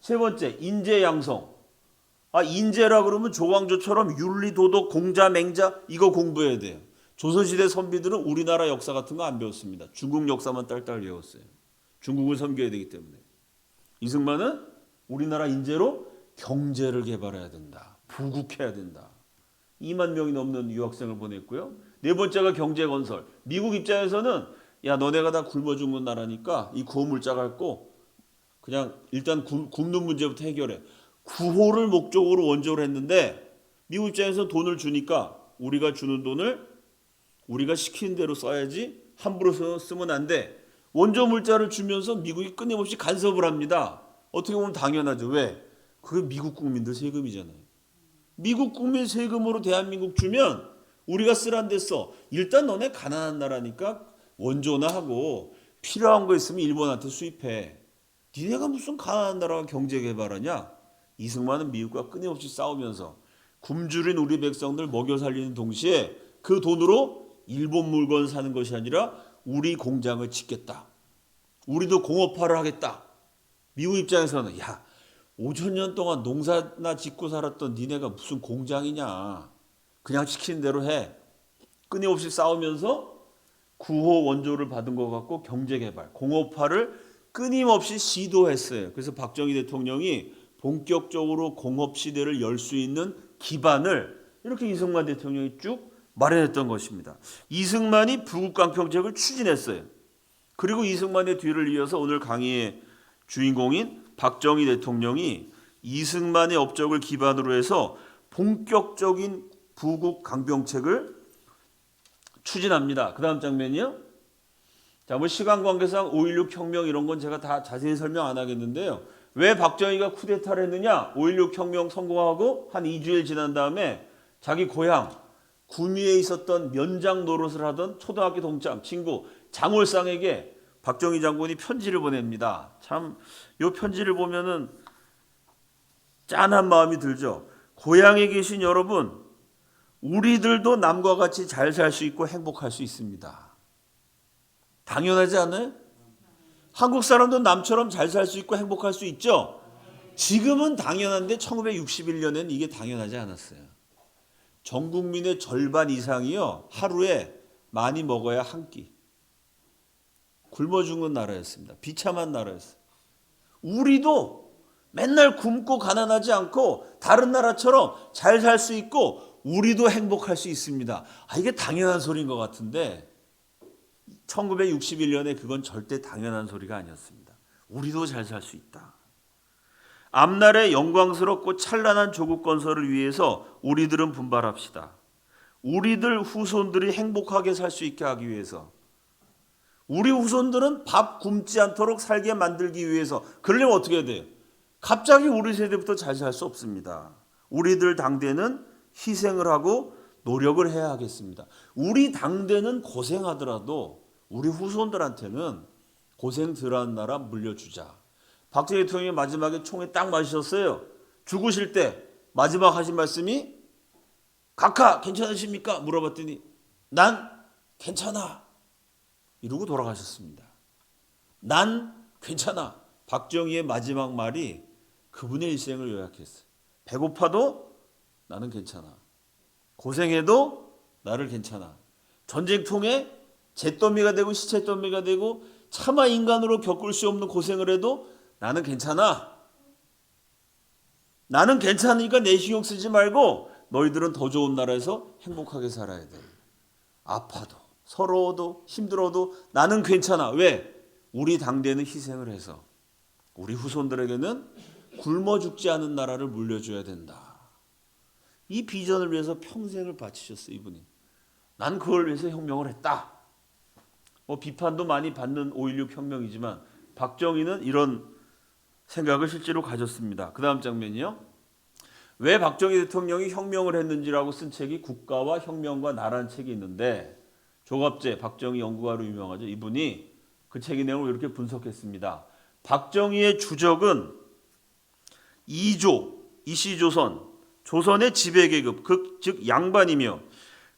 S1: 세 번째, 인재 양성. 인재라 그러면 조광조처럼 윤리, 도덕, 공자, 맹자 이거 공부해야 돼요. 조선시대 선비들은 우리나라 역사 같은 거 안 배웠습니다. 중국 역사만 딸딸 외웠어요. 중국을 섬겨야 되기 때문에. 이승만은 우리나라 인재로 경제를 개발해야 된다. 부국해야 된다. 2만 명이 넘는 유학생을 보냈고요. 네 번째가 경제건설. 미국 입장에서는 야 너네가 다 굶어 죽는 나라니까 이 구호물자 갖고 그냥 일단 굶는 문제부터 해결해. 구호를 목적으로 원조를 했는데 미국 입장에서 돈을 주니까 우리가 주는 돈을 우리가 시키는 대로 써야지 함부로 쓰면 안 돼. 원조 물자를 주면서 미국이 끊임없이 간섭을 합니다. 어떻게 보면 당연하죠. 왜? 그게 미국 국민들 세금이잖아요. 미국 국민 세금으로 대한민국 주면 우리가 쓰란 데 써. 일단 너네 가난한 나라니까 원조나 하고 필요한 거 있으면 일본한테 수입해. 니네가 무슨 가난한 나라가 경제 개발하냐? 이승만은 미국과 끊임없이 싸우면서 굶주린 우리 백성들 먹여 살리는 동시에 그 돈으로 일본 물건 사는 것이 아니라 우리 공장을 짓겠다. 우리도 공업화를 하겠다. 미국 입장에서는 야 5천 년 동안 농사나 짓고 살았던 니네가 무슨 공장이냐. 그냥 시키는 대로 해. 끊임없이 싸우면서 구호 원조를 받은 것 같고 경제개발, 공업화를 끊임없이 시도했어요. 그래서 박정희 대통령이 본격적으로 공업시대를 열 수 있는 기반을 이렇게 이승만 대통령이 쭉 마련했던 것입니다. 이승만이 부국강평책을 추진했어요. 그리고 이승만의 뒤를 이어서 오늘 강의의 주인공인 박정희 대통령이 이승만의 업적을 기반으로 해서 본격적인 부국강병책을 추진합니다. 그 다음 장면이요. 자, 뭐 시간 관계상 5.16 혁명 이런 건 제가 다 자세히 설명 안 하겠는데요. 왜 박정희가 쿠데타를 했느냐? 5.16 혁명 성공하고 한 2주일 지난 다음에 자기 고향 구미에 있었던 면장 노릇을 하던 초등학교 동창 친구 장월상에게 박정희 장군이 편지를 보냅니다. 참 이 편지를 보면은 짠한 마음이 들죠. 고향에 계신 여러분, 우리들도 남과 같이 잘 살 수 있고 행복할 수 있습니다. 당연하지 않아요? 한국 사람도 남처럼 잘 살 수 있고 행복할 수 있죠? 지금은 당연한데 1961년에는 이게 당연하지 않았어요. 전 국민의 절반 이상이요, 하루에 많이 먹어야 한 끼. 굶어 죽는 나라였습니다. 비참한 나라였어요. 우리도 맨날 굶고 가난하지 않고 다른 나라처럼 잘 살 수 있고 우리도 행복할 수 있습니다. 이게 당연한 소리인 것 같은데 1961년에 그건 절대 당연한 소리가 아니었습니다. 우리도 잘 살 수 있다. 앞날의 영광스럽고 찬란한 조국 건설을 위해서 우리들은 분발합시다. 우리들 후손들이 행복하게 살 수 있게 하기 위해서, 우리 후손들은 밥 굶지 않도록 살게 만들기 위해서. 그러려면 어떻게 해야 돼요? 갑자기 우리 세대부터 잘 살 수 없습니다. 우리들 당대는 희생을 하고 노력을 해야 하겠습니다. 우리 당대는 고생하더라도 우리 후손들한테는 고생 덜한 나라 물려주자. 박정희 대통령이 마지막에 총에 딱 맞으셨어요. 죽으실 때 마지막 하신 말씀이 각하 괜찮으십니까? 물어봤더니 난 괜찮아. 이러고 돌아가셨습니다. 난 괜찮아. 박정희의 마지막 말이 그분의 일생을 요약했어요. 배고파도 나는 괜찮아. 고생해도 나를 괜찮아. 전쟁통에 잿더미가 되고 시체더미가 되고 차마 인간으로 겪을 수 없는 고생을 해도 나는 괜찮아. 나는 괜찮으니까 내 신경 쓰지 말고 너희들은 더 좋은 나라에서 행복하게 살아야 돼. 아파도 서러워도 힘들어도 나는 괜찮아. 왜? 우리 당대는 희생을 해서 우리 후손들에게는 굶어 죽지 않은 나라를 물려줘야 된다. 이 비전을 위해서 평생을 바치셨어요. 이분이. 난 그걸 위해서 혁명을 했다. 비판도 많이 받는 5.16 혁명이지만 박정희는 이런 생각을 실제로 가졌습니다. 그 다음 장면이요. 왜 박정희 대통령이 혁명을 했는지라고 쓴 책이 국가와 혁명과 나라는 책이 있는데, 조갑재 박정희 연구가로 유명하죠. 이분이 그 책의 내용을 이렇게 분석했습니다. 박정희의 주적은 2조, 이시조선, 조선의 지배계급, 즉 양반이며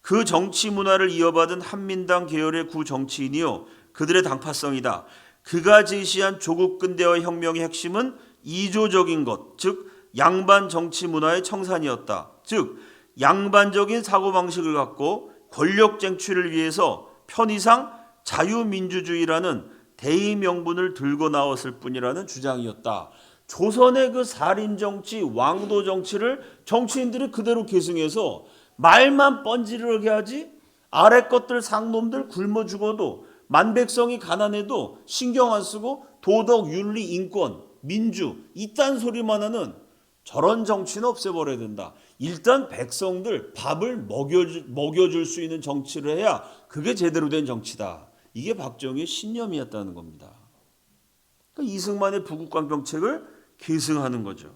S1: 그 정치 문화를 이어받은 한민당 계열의 구정치인이요 그들의 당파성이다. 그가 제시한 조국 근대화 혁명의 핵심은 이조적인 것, 즉 양반 정치 문화의 청산이었다. 즉 양반적인 사고방식을 갖고 권력 쟁취를 위해서 편의상 자유민주주의라는 대의 명분을 들고 나왔을 뿐이라는 주장이었다. 조선의 그 살인정치, 왕도정치를 정치인들이 그대로 계승해서 말만 뻔지르게 하지 아래 것들 상놈들 굶어 죽어도 만백성이 가난해도 신경 안 쓰고 도덕, 윤리, 인권, 민주 이딴 소리만 하는 저런 정치는 없애버려야 된다. 일단 백성들 밥을 먹여줄 수 있는 정치를 해야 그게 제대로 된 정치다. 이게 박정희의 신념이었다는 겁니다. 그러니까 이승만의 부국강병책을 계승하는 거죠.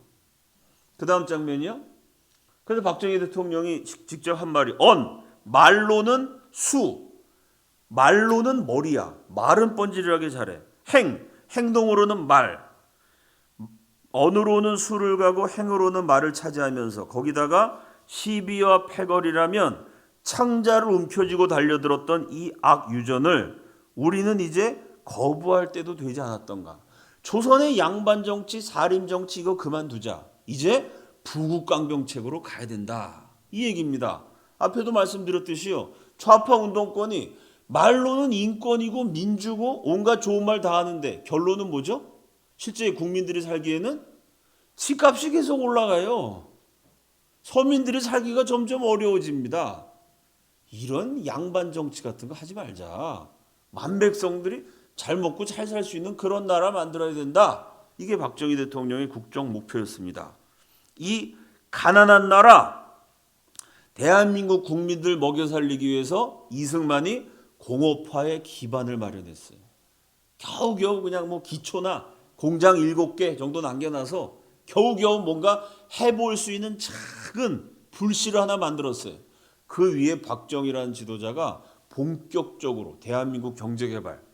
S1: 그 다음 장면이요. 그래서 박정희 대통령이 직접 한 말이 말로는 수, 말로는 머리야. 말은 뻔질하게 잘해. 행동으로는 말. 언으로는 수를 가고 행으로는 말을 차지하면서 거기다가 시비와 패거리라면 창자를 움켜쥐고 달려들었던 이 악유전을 우리는 이제 거부할 때도 되지 않았던가. 조선의 양반 정치, 사림 정치 이거 그만두자. 이제 부국강병책으로 가야 된다. 이 얘기입니다. 앞에도 말씀드렸듯이요. 좌파 운동권이 말로는 인권이고 민주고 온갖 좋은 말 다 하는데 결론은 뭐죠? 실제 국민들이 살기에는 집값이 계속 올라가요. 서민들이 살기가 점점 어려워집니다. 이런 양반 정치 같은 거 하지 말자. 만백성들이 잘 먹고 잘 살 수 있는 그런 나라 만들어야 된다. 이게 박정희 대통령의 국정 목표였습니다. 이 가난한 나라, 대한민국 국민들 먹여 살리기 위해서 이승만이 공업화의 기반을 마련했어요. 겨우겨우 그냥 뭐 기초나 공장 7개 정도 남겨놔서 겨우겨우 뭔가 해볼 수 있는 작은 불씨를 하나 만들었어요. 그 위에 박정희라는 지도자가 본격적으로 대한민국 경제개발,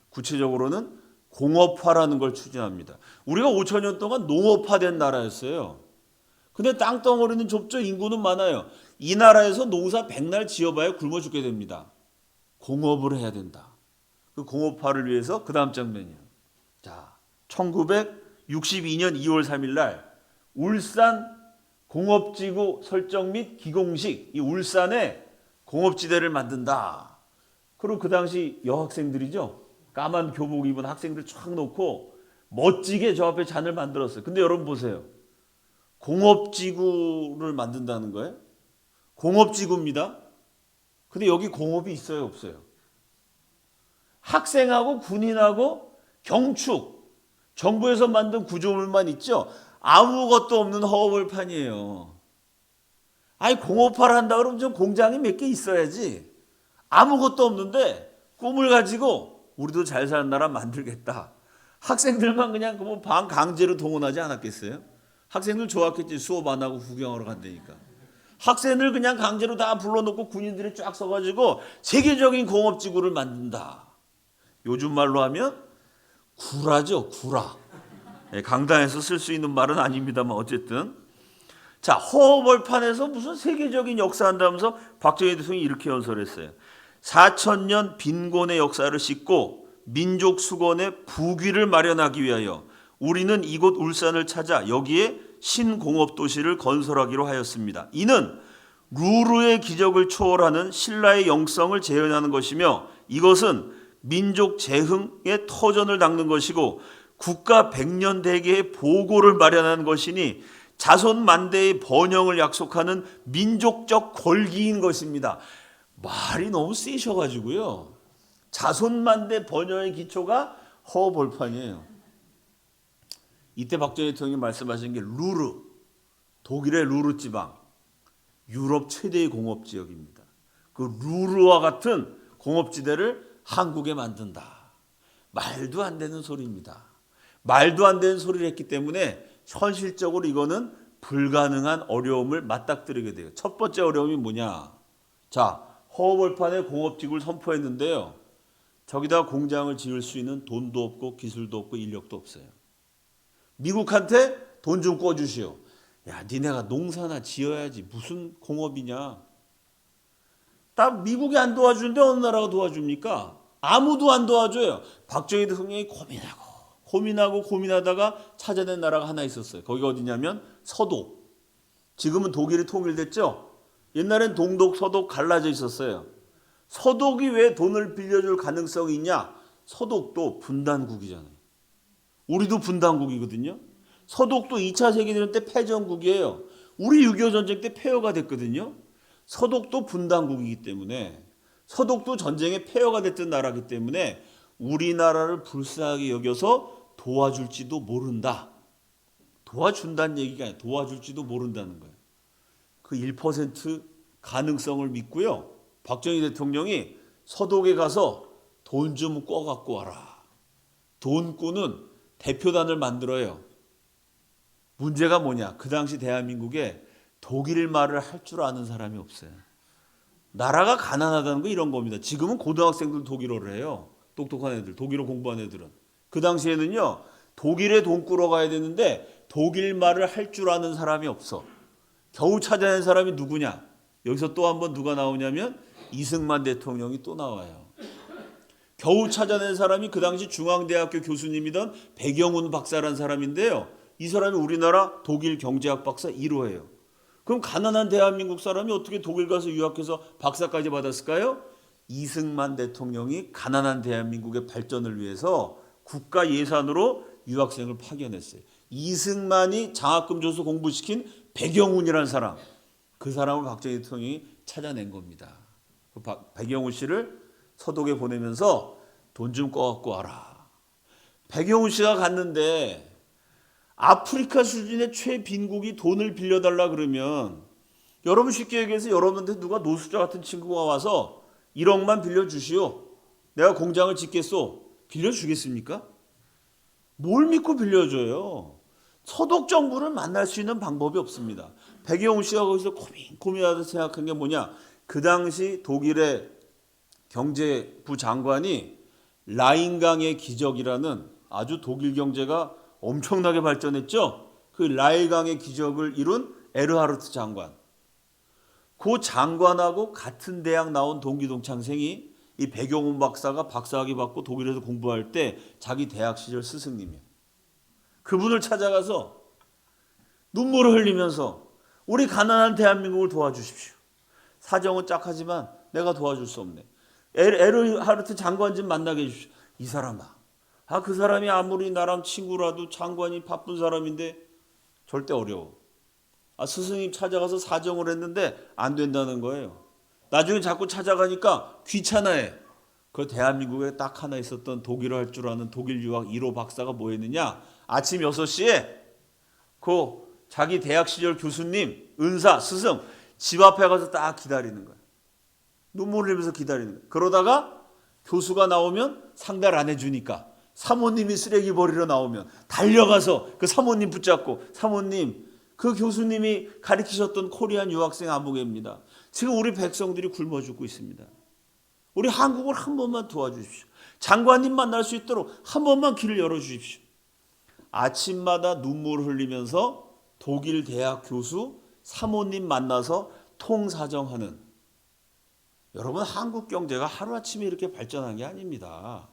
S1: 구체적으로는 공업화라는 걸 추진합니다. 우리가 5천년 동안 농업화된 나라였어요. 근데 땅덩어리는 좁죠. 인구는 많아요. 이 나라에서 농사 백날 지어봐야 굶어 죽게 됩니다. 공업을 해야 된다. 그 공업화를 위해서 그 다음 장면이에요. 자, 1962년 2월 3일 날 울산 공업지구 설정 및 기공식, 이 울산에 공업지대를 만든다. 그리고 그 당시 여학생들이죠. 까만 교복 입은 학생들 쫙 놓고 멋지게 저 앞에 잔을 만들었어요. 근데 여러분 보세요. 공업지구를 만든다는 거예요. 공업지구입니다. 근데 여기 공업이 있어요, 없어요? 학생하고 군인하고 경축, 정부에서 만든 구조물만 있죠. 아무것도 없는 허허벌판이에요. 아니 공업화를 한다 그러면 좀 공장이 몇 개 있어야지. 아무것도 없는데 꿈을 가지고 우리도 잘 사는 나라 만들겠다. 학생들만 그냥 뭐 반 강제로 동원하지 않았겠어요? 학생들 좋았겠지. 수업 안 하고 구경하러 간다니까. 학생들 그냥 강제로 다 불러놓고 군인들이 쫙 서가지고 세계적인 공업지구를 만든다. 요즘 말로 하면 구라죠, 구라. 강당에서 쓸 수 있는 말은 아닙니다만 어쨌든. 자, 허허벌판에서 무슨 세계적인 역사한다면서 박정희 대통령이 이렇게 연설했어요. 4,000년 빈곤의 역사를 싣고 민족 수건의 부귀를 마련하기 위하여 우리는 이곳 울산을 찾아 여기에 신공업도시를 건설하기로 하였습니다. 이는 루르의 기적을 초월하는 신라의 영성을 재현하는 것이며 이것은 민족 재흥의 터전을 닦는 것이고 국가 백년 대계의 보고를 마련하는 것이니 자손 만대의 번영을 약속하는 민족적 권기인 것입니다. 말이 너무 세셔가지고요. 자손 만대 번영의 기초가 허허벌판이에요. 이때 박정희 대통령이 말씀하신 게 루르, 독일의 루르 지방, 유럽 최대의 공업지역입니다. 그 루르와 같은 공업지대를 한국에 만든다. 말도 안 되는 소리입니다. 말도 안 되는 소리를 했기 때문에 현실적으로 이거는 불가능한 어려움을 맞닥뜨리게 돼요. 첫 번째 어려움이 뭐냐? 자, 허허벌판에 공업지구를 선포했는데요. 저기다 공장을 지을 수 있는 돈도 없고 기술도 없고 인력도 없어요. 미국한테 돈 좀 꿔주시오. 야, 니네가 농사나 지어야지 무슨 공업이냐. 딱 미국이 안 도와주는데 어느 나라가 도와줍니까? 아무도 안 도와줘요. 박정희 대통령이 고민하다가 찾아낸 나라가 하나 있었어요. 거기가 어디냐면 서독. 지금은 독일이 통일됐죠. 옛날엔 동독, 서독 갈라져 있었어요. 서독이 왜 돈을 빌려줄 가능성이 있냐? 서독도 분단국이잖아요. 우리도 분단국이거든요. 서독도 2차 세계대전 때 패전국이에요. 우리 6.25 전쟁 때 폐허가 됐거든요. 서독도 분단국이기 때문에, 서독도 전쟁에 폐허가 됐던 나라이기 때문에 우리나라를 불쌍하게 여겨서 도와줄지도 모른다. 도와준다는 얘기가 아니라 도와줄지도 모른다는 거예요. 그 1% 가능성을 믿고요. 박정희 대통령이 서독에 가서 돈 좀 꿔갖고 와라. 돈 꾸는 대표단을 만들어요. 문제가 뭐냐? 그 당시 대한민국에 독일 말을 할 줄 아는 사람이 없어요. 나라가 가난하다는 거 이런 겁니다. 지금은 고등학생들 독일어를 해요. 똑똑한 애들, 독일어 공부한 애들은. 그 당시에는요, 독일에 돈 꾸러 가야 되는데 독일 말을 할 줄 아는 사람이 없어. 겨우 찾아낸 사람이 누구냐? 여기서 또 한 번 누가 나오냐면 이승만 대통령이 또 나와요. 겨우 찾아낸 사람이 그 당시 중앙대학교 교수님이던 백영훈 박사라는 사람인데요. 이 사람이 우리나라 독일 경제학 박사 1호예요. 그럼 가난한 대한민국 사람이 어떻게 독일 가서 유학해서 박사까지 받았을까요? 이승만 대통령이 가난한 대한민국의 발전을 위해서 국가 예산으로 유학생을 파견했어요. 이승만이 장학금 줘서 공부시킨 백영훈이라는 사람, 그 사람을 박정희 대통령이 찾아낸 겁니다. 백영훈 씨를 서독에 보내면서 돈 좀 꺼갖고 와라. 백영훈 씨가 갔는데 아프리카 수준의 최빈국이 돈을 빌려달라 그러면, 여러분 쉽게 얘기해서 여러분한테 누가 노숙자 같은 친구가 와서 1억만 빌려주시오, 내가 공장을 짓겠소, 빌려주겠습니까? 뭘 믿고 빌려줘요? 서독 정부를 만날 수 있는 방법이 없습니다. 백영훈 씨가 거기서 고민하다 생각한 게 뭐냐, 그 당시 독일의 경제부 장관이 라인강의 기적이라는, 아주 독일 경제가 엄청나게 발전했죠. 그 라인강의 기적을 이룬 에르하르트 장관, 그 장관하고 같은 대학 나온 동기동창생이 이 백영훈 박사가 박사학위 받고 독일에서 공부할 때 자기 대학 시절 스승님이에요. 그분을 찾아가서 눈물을 흘리면서 우리 가난한 대한민국을 도와주십시오. 사정은 짝하지만 내가 도와줄 수 없네. 에르하르트 장관 좀 만나게 해주십시오. 이 사람아, 그 사람이 아무리 나랑 친구라도 장관이 바쁜 사람인데 절대 어려워. 스승님 찾아가서 사정을 했는데 안 된다는 거예요. 나중에 자꾸 찾아가니까 귀찮아해. 그 대한민국에 딱 하나 있었던 독일어 할 줄 아는 독일 유학 1호 박사가 뭐 했느냐, 아침 6시에 그 자기 대학 시절 교수님, 은사, 스승 집 앞에 가서 딱 기다리는 거야. 눈물 흘리면서 기다리는 거야. 그러다가 교수가 나오면 상대를 안 해주니까 사모님이 쓰레기 버리러 나오면 달려가서 그 사모님 붙잡고, 사모님, 그 교수님이 가르치셨던 코리안 유학생 아무개입니다. 지금 우리 백성들이 굶어 죽고 있습니다. 우리 한국을 한 번만 도와주십시오. 장관님 만날 수 있도록 한 번만 길을 열어주십시오. 아침마다 눈물 흘리면서 독일 대학 교수 사모님 만나서 통사정하는, 여러분 한국 경제가 하루아침에 이렇게 발전한 게 아닙니다.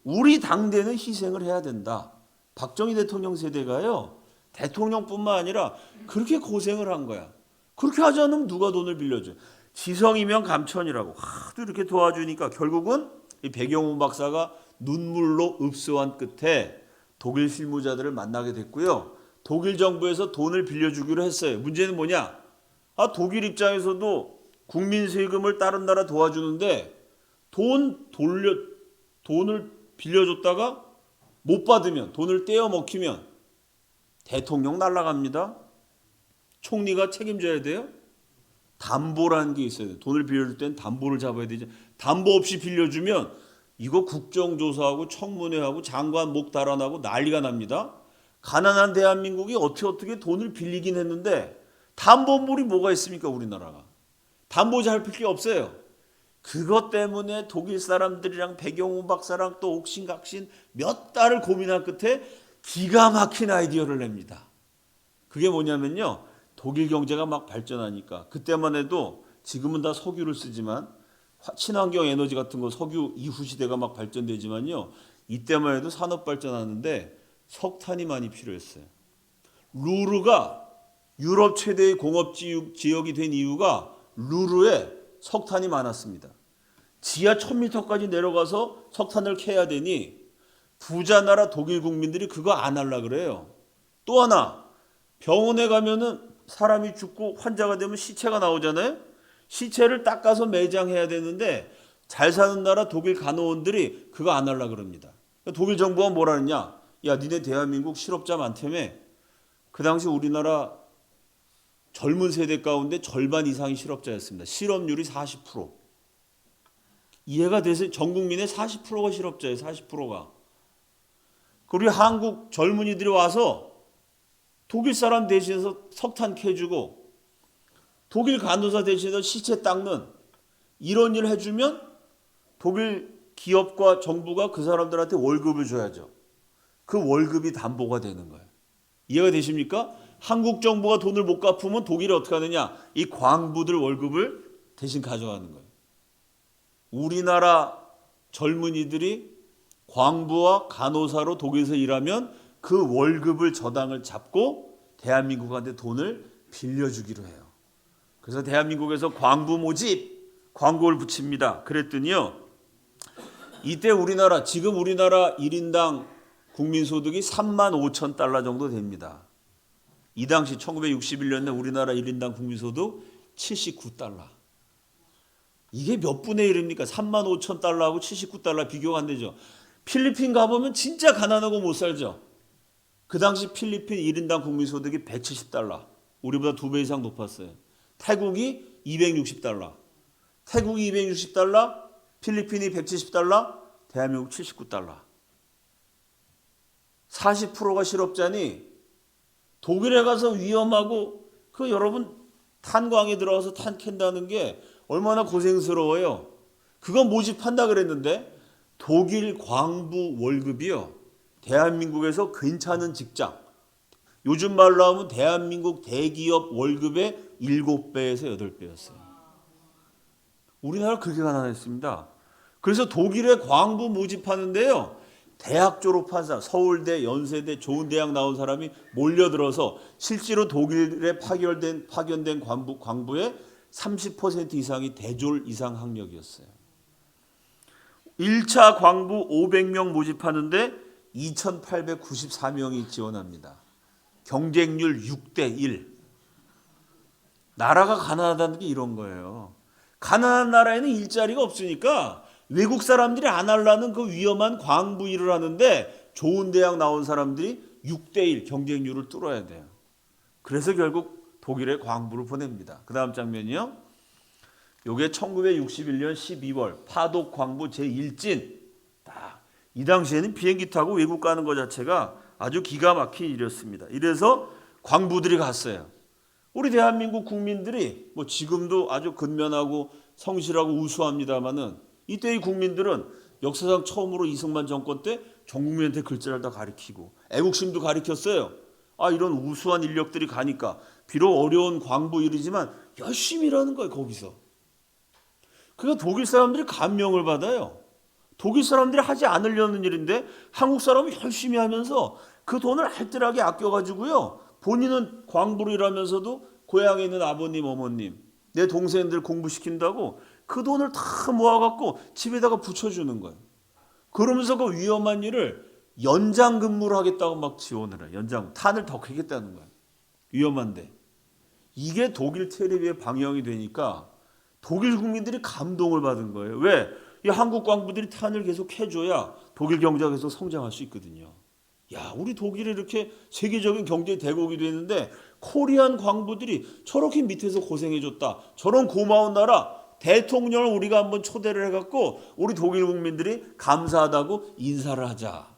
S1: 우리 당대는 희생을 해야 된다. 박정희 대통령 세대가요, 대통령뿐만 아니라 그렇게 고생을 한 거야. 그렇게 하지 않으면 누가 돈을 빌려줘? 지성이면 감천이라고 하도 이렇게 도와주니까 결국은 이 백영훈 박사가 눈물로 읍소한 끝에 독일 실무자들을 만나게 됐고요. 독일 정부에서 돈을 빌려주기로 했어요. 문제는 뭐냐? 독일 입장에서도 국민 세금을 다른 나라 도와주는데 돈을 빌려줬다가 못 받으면, 돈을 떼어 먹히면 대통령 날아갑니다. 총리가 책임져야 돼요. 담보라는 게 있어야 돼요. 돈을 빌려줄 땐 담보를 잡아야 되죠. 담보 없이 빌려주면 이거 국정조사하고 청문회하고 장관 목 달아나고 난리가 납니다. 가난한 대한민국이 어떻게 돈을 빌리긴 했는데 담보물이 뭐가 있습니까? 우리나라가 담보 잡힐 게 없어요. 그것 때문에 독일 사람들이랑 백영훈 박사랑 또 옥신각신 몇 달을 고민한 끝에 기가 막힌 아이디어를 냅니다. 그게 뭐냐면요, 독일 경제가 막 발전하니까, 그때만 해도 지금은 다 석유를 쓰지만 친환경 에너지 같은 거 석유 이후 시대가 막 발전되지만요, 이때만 해도 산업 발전하는데 석탄이 많이 필요했어요. 루르가 유럽 최대의 공업 지역이 된 이유가 루르에 석탄이 많았습니다. 지하 1000m까지 내려가서 석탄을 캐야 되니 부자 나라 독일 국민들이 그거 안 하려고 그래요. 또 하나, 병원에 가면은 사람이 죽고 환자가 되면 시체가 나오잖아요. 시체를 닦아서 매장해야 되는데 잘 사는 나라 독일 간호원들이 그거 안 하려고 그럽니다. 독일 정부가 뭐라느냐, 야 니네 대한민국 실업자 많다며. 그 당시 우리나라 젊은 세대 가운데 절반 이상이 실업자였습니다. 실업률이 40%. 이해가 되세요? 전 국민의 40%가 실업자예요. 40%가. 그리고 한국 젊은이들이 와서 독일 사람 대신해서 석탄 캐주고 독일 간호사 대신해서 시체 닦는 이런 일을 해주면 독일 기업과 정부가 그 사람들한테 월급을 줘야죠. 그 월급이 담보가 되는 거예요. 이해가 되십니까? 한국 정부가 돈을 못 갚으면 독일이 어떻게 하느냐, 이 광부들 월급을 대신 가져가는 거예요. 우리나라 젊은이들이 광부와 간호사로 독일에서 일하면 그 월급을 저당을 잡고 대한민국한테 돈을 빌려주기로 해요. 그래서 대한민국에서 광부 모집 광고를 붙입니다. 그랬더니요, 이때 지금 우리나라 1인당 국민소득이 3만 5천 달러 정도 됩니다. 이 당시 1961년에 우리나라 1인당 국민소득 79달러. 이게 몇 분의 1입니까? 3만 5천 달러하고 79달러 비교가 안 되죠. 필리핀 가보면 진짜 가난하고 못 살죠. 그 당시 필리핀 1인당 국민소득이 170달러. 우리보다 2배 이상 높았어요. 태국이 260달러. 태국이 260달러, 필리핀이 170달러, 대한민국 79달러. 40%가 실업자니 독일에 가서 위험하고 여러분 탄광에 들어가서 탄 캔다는 게 얼마나 고생스러워요. 그거 모집한다 그랬는데 독일 광부 월급이요, 대한민국에서 괜찮은 직장, 요즘 말로 하면 대한민국 대기업 월급의 7배에서 8배였어요. 우리나라 그렇게 가난했습니다. 그래서 독일에 광부 모집하는데요, 대학 졸업한 사람, 서울대, 연세대, 좋은 대학 나온 사람이 몰려들어서 실제로 독일에 파견된 광부의 30% 이상이 대졸 이상 학력이었어요. 1차 광부 500명 모집하는데 2,894명이 지원합니다. 경쟁률 6대1. 나라가 가난하다는 게 이런 거예요. 가난한 나라에는 일자리가 없으니까 외국 사람들이 안 하려는 그 위험한 광부 일을 하는데 좋은 대학 나온 사람들이 6대1 경쟁률을 뚫어야 돼요. 그래서 결국 독일에 광부를 보냅니다. 그 다음 장면이요. 요게 1961년 12월 파독 광부 제1진. 이 당시에는 비행기 타고 외국 가는 것 자체가 아주 기가 막힌 일이었습니다. 이래서 광부들이 갔어요. 우리 대한민국 국민들이 지금도 아주 근면하고 성실하고 우수합니다마는 이때의 국민들은 역사상 처음으로 이승만 정권 때 전 국민한테 글자를 다 가르치고 애국심도 가르쳤어요. 이런 우수한 인력들이 가니까 비록 어려운 광부 일이지만 열심히 일하는 거예요. 거기서. 그러니까 독일 사람들이 감명을 받아요. 독일 사람들이 하지 않으려는 일인데 한국 사람은 열심히 하면서 그 돈을 알뜰하게 아껴가지고요, 본인은 광부로 일하면서도 고향에 있는 아버님, 어머님, 내 동생들 공부시킨다고 그 돈을 다 모아갖고 집에다가 붙여주는 거예요. 그러면서 그 위험한 일을 연장 근무를 하겠다고 막 지원을 해요. 탄을 더 캐겠다는 거예요. 위험한데. 이게 독일 텔레비에 방영이 되니까 독일 국민들이 감동을 받은 거예요. 왜? 이 한국 광부들이 탄을 계속 해줘야 독일 경제가 계속 성장할 수 있거든요. 우리 독일이 이렇게 세계적인 경제 대국이 되는데 코리안 광부들이 저렇게 밑에서 고생해줬다. 저런 고마운 나라 대통령을 우리가 한번 초대를 해갖고 우리 독일 국민들이 감사하다고 인사를 하자.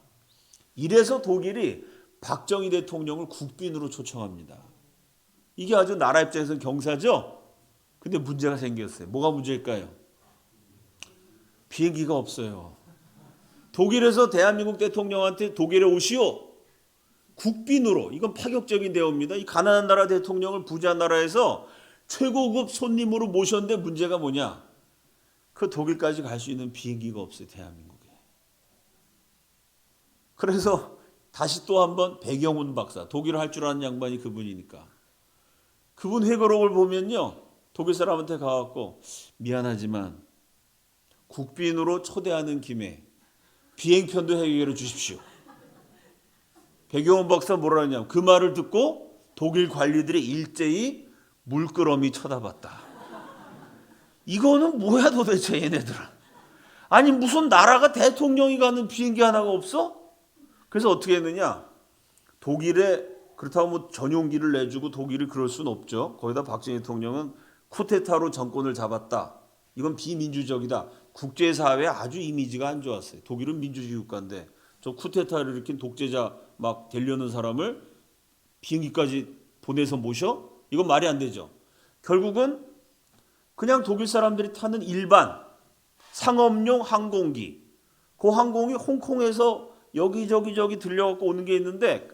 S1: 이래서 독일이 박정희 대통령을 국빈으로 초청합니다. 이게 아주 나라 입장에서는 경사죠. 근데 문제가 생겼어요. 뭐가 문제일까요? 비행기가 없어요. 독일에서 대한민국 대통령한테 독일에 오시오. 국빈으로. 이건 파격적인 대우입니다. 이 가난한 나라 대통령을 부자 나라에서 최고급 손님으로 모셨는데 문제가 뭐냐? 그 독일까지 갈 수 있는 비행기가 없어요. 대한민국에. 그래서 다시 또 한번 백영훈 박사, 독일어 할 줄 아는 양반이 그분이니까. 그분 회고록을 보면요, 독일 사람한테 가갖고 미안하지만 국빈으로 초대하는 김에 비행편도 해결해 주십시오. 백영훈 박사 뭐라 하냐면 그 말을 듣고 독일 관리들이 일제히 물끄러미 쳐다봤다. 이거는 뭐야 도대체 얘네들은. 아니 무슨 나라가 대통령이 가는 비행기 하나가 없어? 그래서 어떻게 했느냐. 독일에 그렇다고 전용기를 내주고 독일이 그럴 수는 없죠. 거기다 박정희 대통령은 쿠데타로 정권을 잡았다. 이건 비민주적이다. 국제사회에 아주 이미지가 안 좋았어요. 독일은 민주주의 국가인데 저 쿠데타를 일으킨 독재자 막 되려는 사람을 비행기까지 보내서 모셔? 이건 말이 안 되죠. 결국은 그냥 독일 사람들이 타는 일반 상업용 항공기, 그 항공이 홍콩에서 여기저기 들려갖고 오는 게 있는데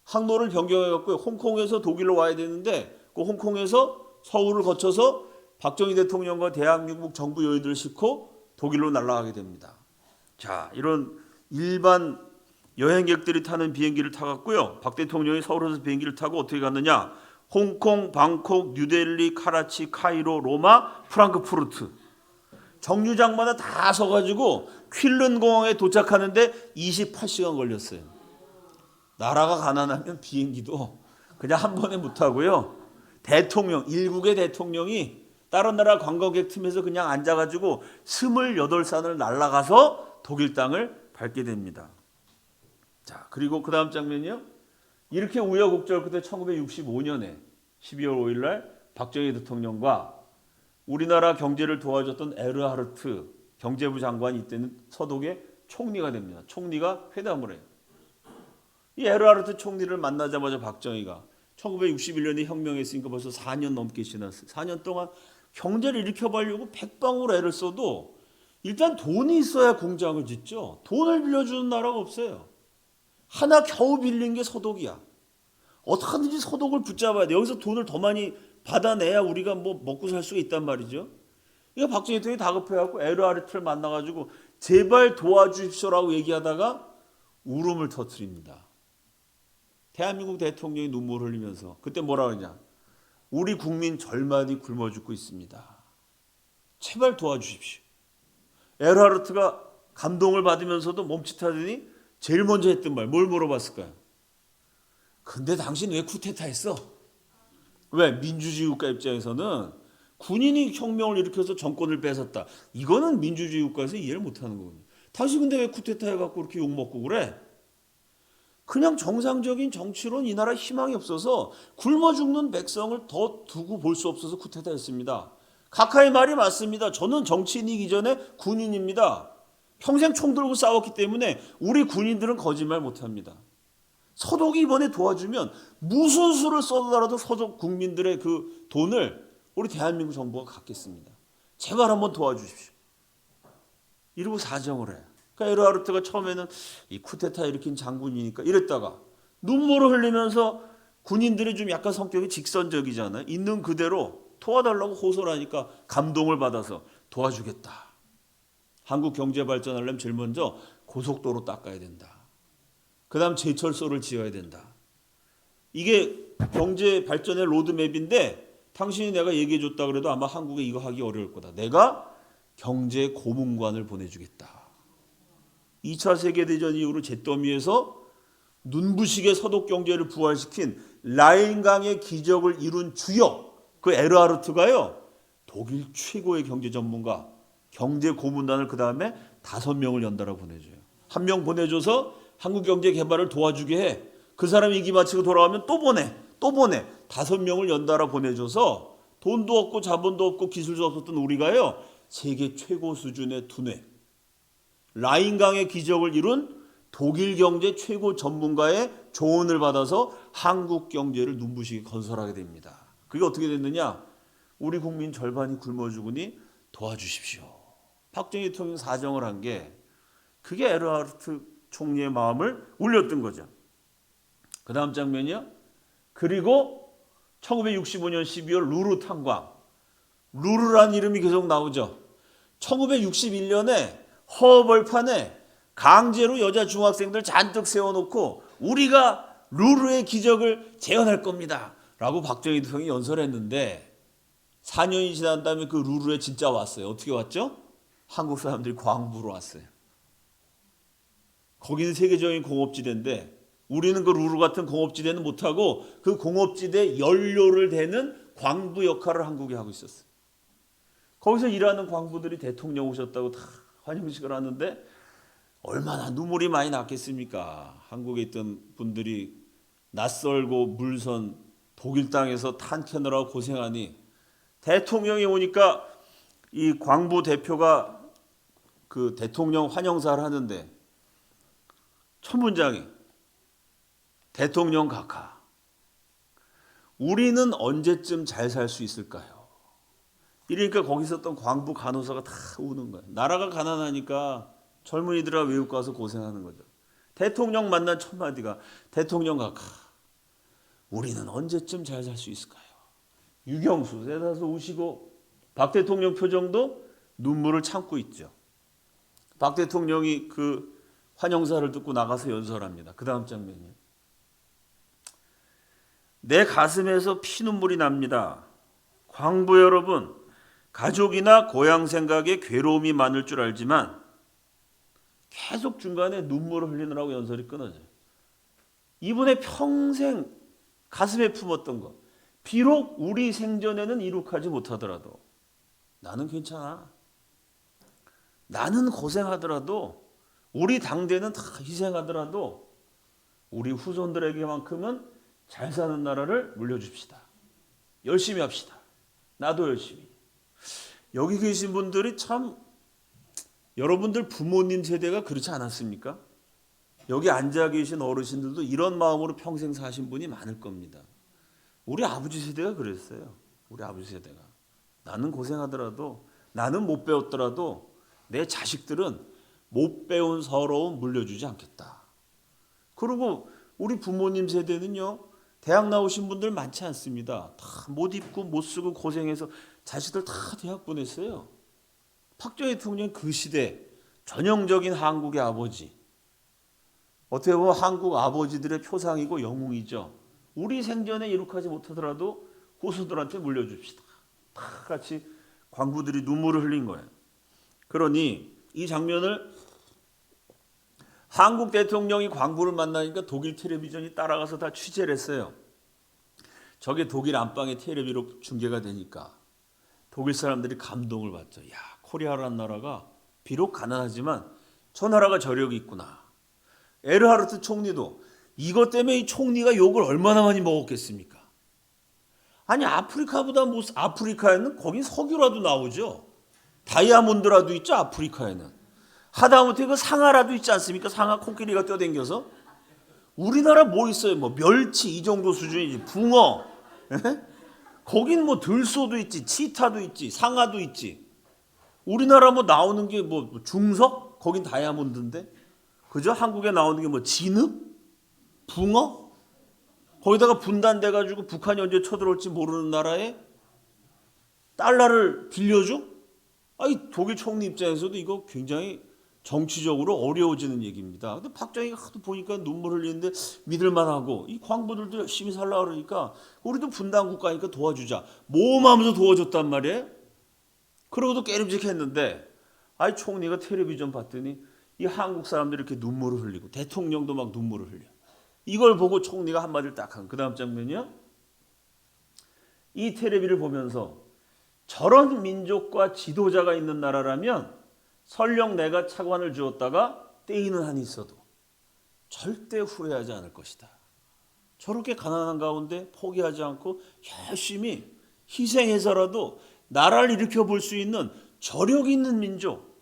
S1: 항로를 변경해갖고 홍콩에서 독일로 와야 되는데 그 홍콩에서 서울을 거쳐서 박정희 대통령과 대한민국 정부 요인들을 싣고 독일로 날아가게 됩니다. 자, 이런 일반 여행객들이 타는 비행기를 타갔고요. 박 대통령이 서울에서 비행기를 타고 어떻게 갔느냐? 홍콩, 방콕, 뉴델리, 카라치, 카이로, 로마, 프랑크푸르트. 정류장마다 다 서가지고 퀼른 공항에 도착하는데 28시간 걸렸어요. 나라가 가난하면 비행기도 그냥 한 번에 못 타고요. 대통령, 일국의 대통령이 다른 나라 관광객 틈에서 그냥 앉아가지고 28산을 날아가서 독일 땅을 밟게 됩니다. 자, 그리고 그 다음 장면이요. 이렇게 우여곡절 끝에 1965년에 12월 5일 날 박정희 대통령과 우리나라 경제를 도와줬던 에르하르트 경제부 장관이 이때는 서독의 총리가 됩니다. 총리가 회담을 해요. 이 에르하르트 총리를 만나자마자 박정희가 1961년에 혁명했으니까 벌써 4년 넘게 지났어요. 4년 동안 경제를 일으켜보려고 백방으로 애를 써도 일단 돈이 있어야 공장을 짓죠. 돈을 빌려주는 나라가 없어요. 하나 겨우 빌린 게 서독이야. 어떻게든지 서독을 붙잡아야 돼. 여기서 돈을 더 많이 받아내야 우리가 뭐 먹고 살 수가 있단 말이죠. 이거 박정희 대통령이 다급해갖고 에르하르트를 만나가지고 제발 도와주십시오라고 얘기하다가 울음을 터뜨립니다. 대한민국 대통령이 눈물을 흘리면서 그때 뭐라 그러냐. 우리 국민 절반이 굶어 죽고 있습니다. 제발 도와주십시오. 에르하르트가 감동을 받으면서도 멈칫하더니 제일 먼저 했던 말 뭘 물어봤을까요? 근데 당신 왜 쿠데타 했어? 왜? 민주주의 국가 입장에서는 군인이 혁명을 일으켜서 정권을 뺏었다. 이거는 민주주의 국가에서 이해를 못하는 거거든요. 당신 근데 왜 쿠데타 해갖고 이렇게 욕먹고 그래? 그냥 정상적인 정치로는 이 나라 희망이 없어서 굶어 죽는 백성을 더 두고 볼 수 없어서 쿠데타 했습니다. 각하의 말이 맞습니다. 저는 정치인이기 전에 군인입니다. 평생 총 들고 싸웠기 때문에 우리 군인들은 거짓말 못합니다. 서독이 이번에 도와주면 무슨 수를 써더라도 서독 국민들의 그 돈을 우리 대한민국 정부가 갚겠습니다. 제발 한번 도와주십시오. 이러고 사정을 해요. 그러니까 에르하르트가 처음에는 이 쿠데타 일으킨 장군이니까 이랬다가 눈물을 흘리면서 군인들이 좀 약간 성격이 직선적이잖아요. 있는 그대로 도와달라고 호소를 하니까 감동을 받아서 도와주겠다. 한국 경제 발전하려면 제일 먼저 고속도로 닦아야 된다. 그 다음 제철소를 지어야 된다. 이게 경제 발전의 로드맵인데 당신이 내가 얘기해 줬다 그래도 아마 한국에 이거 하기 어려울 거다. 내가 경제 고문관을 보내주겠다. 2차 세계대전 이후로 잿더미에서 눈부시게 서독 경제를 부활시킨 라인강의 기적을 이룬 주역 그 에르하르트가요. 독일 최고의 경제 전문가 경제 고문단을 그 다음에 5명을 연달아 보내줘요. 한 명 보내줘서 한국 경제 개발을 도와주게 해. 그 사람이 임기 마치고 돌아가면 또 보내. 5명을 연달아 보내줘서 돈도 없고 자본도 없고 기술도 없었던 우리가요. 세계 최고 수준의 두뇌. 라인강의 기적을 이룬 독일 경제 최고 전문가의 조언을 받아서 한국 경제를 눈부시게 건설하게 됩니다. 그게 어떻게 됐느냐? 우리 국민 절반이 굶어 죽으니 도와주십시오. 박정희 대통령이 사정을 한 게 그게 에르하르트 총리의 마음을 울렸던 거죠. 그 다음 장면이요. 그리고 1965년 12월 루르 탄광. 루르란 이름이 계속 나오죠. 1961년에 허벌판에 강제로 여자 중학생들 잔뜩 세워놓고 우리가 루르의 기적을 재현할 겁니다. 라고 박정희 대통령이 연설했는데 4년이 지난 다음에 그 루르에 진짜 왔어요. 어떻게 왔죠? 한국 사람들이 광부로 왔어요. 거기는 세계적인 공업지대인데 우리는 그 루르 같은 공업지대는 못하고 그 공업지대 연료를 대는 광부 역할을 한국이 하고 있었어요. 거기서 일하는 광부들이 대통령 오셨다고 다 환영식을 하는데 얼마나 눈물이 많이 났겠습니까? 한국에 있던 분들이 낯설고 물선 독일 땅에서 탄 캐느라고 고생하니 대통령이 오니까 이 광부 대표가 그 대통령 환영사를 하는데 첫 문장이 대통령 각하 우리는 언제쯤 잘 살 수 있을까요? 이러니까 거기 있었던 광부 간호사가 다 우는 거예요. 나라가 가난하니까 젊은이들아 외국 가서 고생하는 거죠. 대통령 만난 첫 마디가 대통령 각하 우리는 언제쯤 잘 살 수 있을까요? 유경수 세다서 우시고 박 대통령 표정도 눈물을 참고 있죠. 박 대통령이 그 환영사를 듣고 나가서 연설합니다. 그 다음 장면이요. 내 가슴에서 피눈물이 납니다. 광부 여러분, 가족이나 고향 생각에 괴로움이 많을 줄 알지만 계속 중간에 눈물을 흘리느라고 연설이 끊어져요. 이분의 평생 가슴에 품었던 것, 비록 우리 생전에는 이룩하지 못하더라도 나는 괜찮아. 나는 고생하더라도 우리 당대는 다 희생하더라도 우리 후손들에게만큼은 잘 사는 나라를 물려줍시다. 열심히 합시다. 나도 열심히. 여기 계신 분들이 참 여러분들 부모님 세대가 그렇지 않았습니까? 여기 앉아 계신 어르신들도 이런 마음으로 평생 사신 분이 많을 겁니다. 우리 아버지 세대가 그랬어요. 우리 아버지 세대가. 나는 고생하더라도 나는 못 배웠더라도 내 자식들은 못 배운 서러움 물려주지 않겠다. 그리고 우리 부모님 세대는요. 대학 나오신 분들 많지 않습니다. 다 못 입고 못 쓰고 고생해서 자식들 다 대학 보냈어요. 박정희 대통령 그 시대 전형적인 한국의 아버지. 어떻게 보면 한국 아버지들의 표상이고 영웅이죠. 우리 생전에 이룩하지 못하더라도 후손들한테 물려줍시다. 다 같이 광부들이 눈물을 흘린 거예요. 그러니 이 장면을 한국 대통령이 광부를 만나니까 독일 텔레비전이 따라가서 다 취재를 했어요. 저게 독일 안방의 텔레비로 중계가 되니까 독일 사람들이 감동을 받죠. 야, 코리아라는 나라가 비록 가난하지만 저 나라가 저력이 있구나. 에르하르트 총리도 이것 때문에 이 총리가 욕을 얼마나 많이 먹었겠습니까? 아니 아프리카보다 뭐 아프리카에는 거긴 석유라도 나오죠. 다이아몬드라도 있죠. 아프리카에는. 하다못해 그 상아라도 있지 않습니까? 상아 코끼리가 뛰어댕겨서. 우리나라 뭐 있어요? 뭐 멸치 이 정도 수준이지. 붕어. 에? 거긴 뭐 들소도 있지. 치타도 있지. 상아도 있지. 우리나라 뭐 나오는 게 뭐 중석? 거긴 다이아몬드인데. 그죠? 한국에 나오는 게 뭐 진흙? 붕어? 거기다가 분단돼 가지고 북한이 언제 쳐들어올지 모르는 나라에 달러를 빌려줘? 아니 독일 총리 입장에서도 이거 굉장히 정치적으로 어려워지는 얘기입니다. 근데 박정희가 하도 보니까 눈물 흘리는데 믿을만하고 이 광부들도 열심히 살라 그러니까 우리도 분단 국가니까 도와주자. 모험하면서 도와줬단 말이에요. 그러고도 깨름직했는데 아이 총리가 텔레비전 봤더니 이 한국 사람들이 이렇게 눈물을 흘리고 대통령도 막 눈물을 흘려. 이걸 보고 총리가 한마디를 딱 한 그 다음 장면이요. 이 텔레비를 보면서 저런 민족과 지도자가 있는 나라라면 설령 내가 차관을 주었다가 떼이는 한이 있어도 절대 후회하지 않을 것이다. 저렇게 가난한 가운데 포기하지 않고 열심히 희생해서라도 나라를 일으켜 볼 수 있는 저력 있는 민족,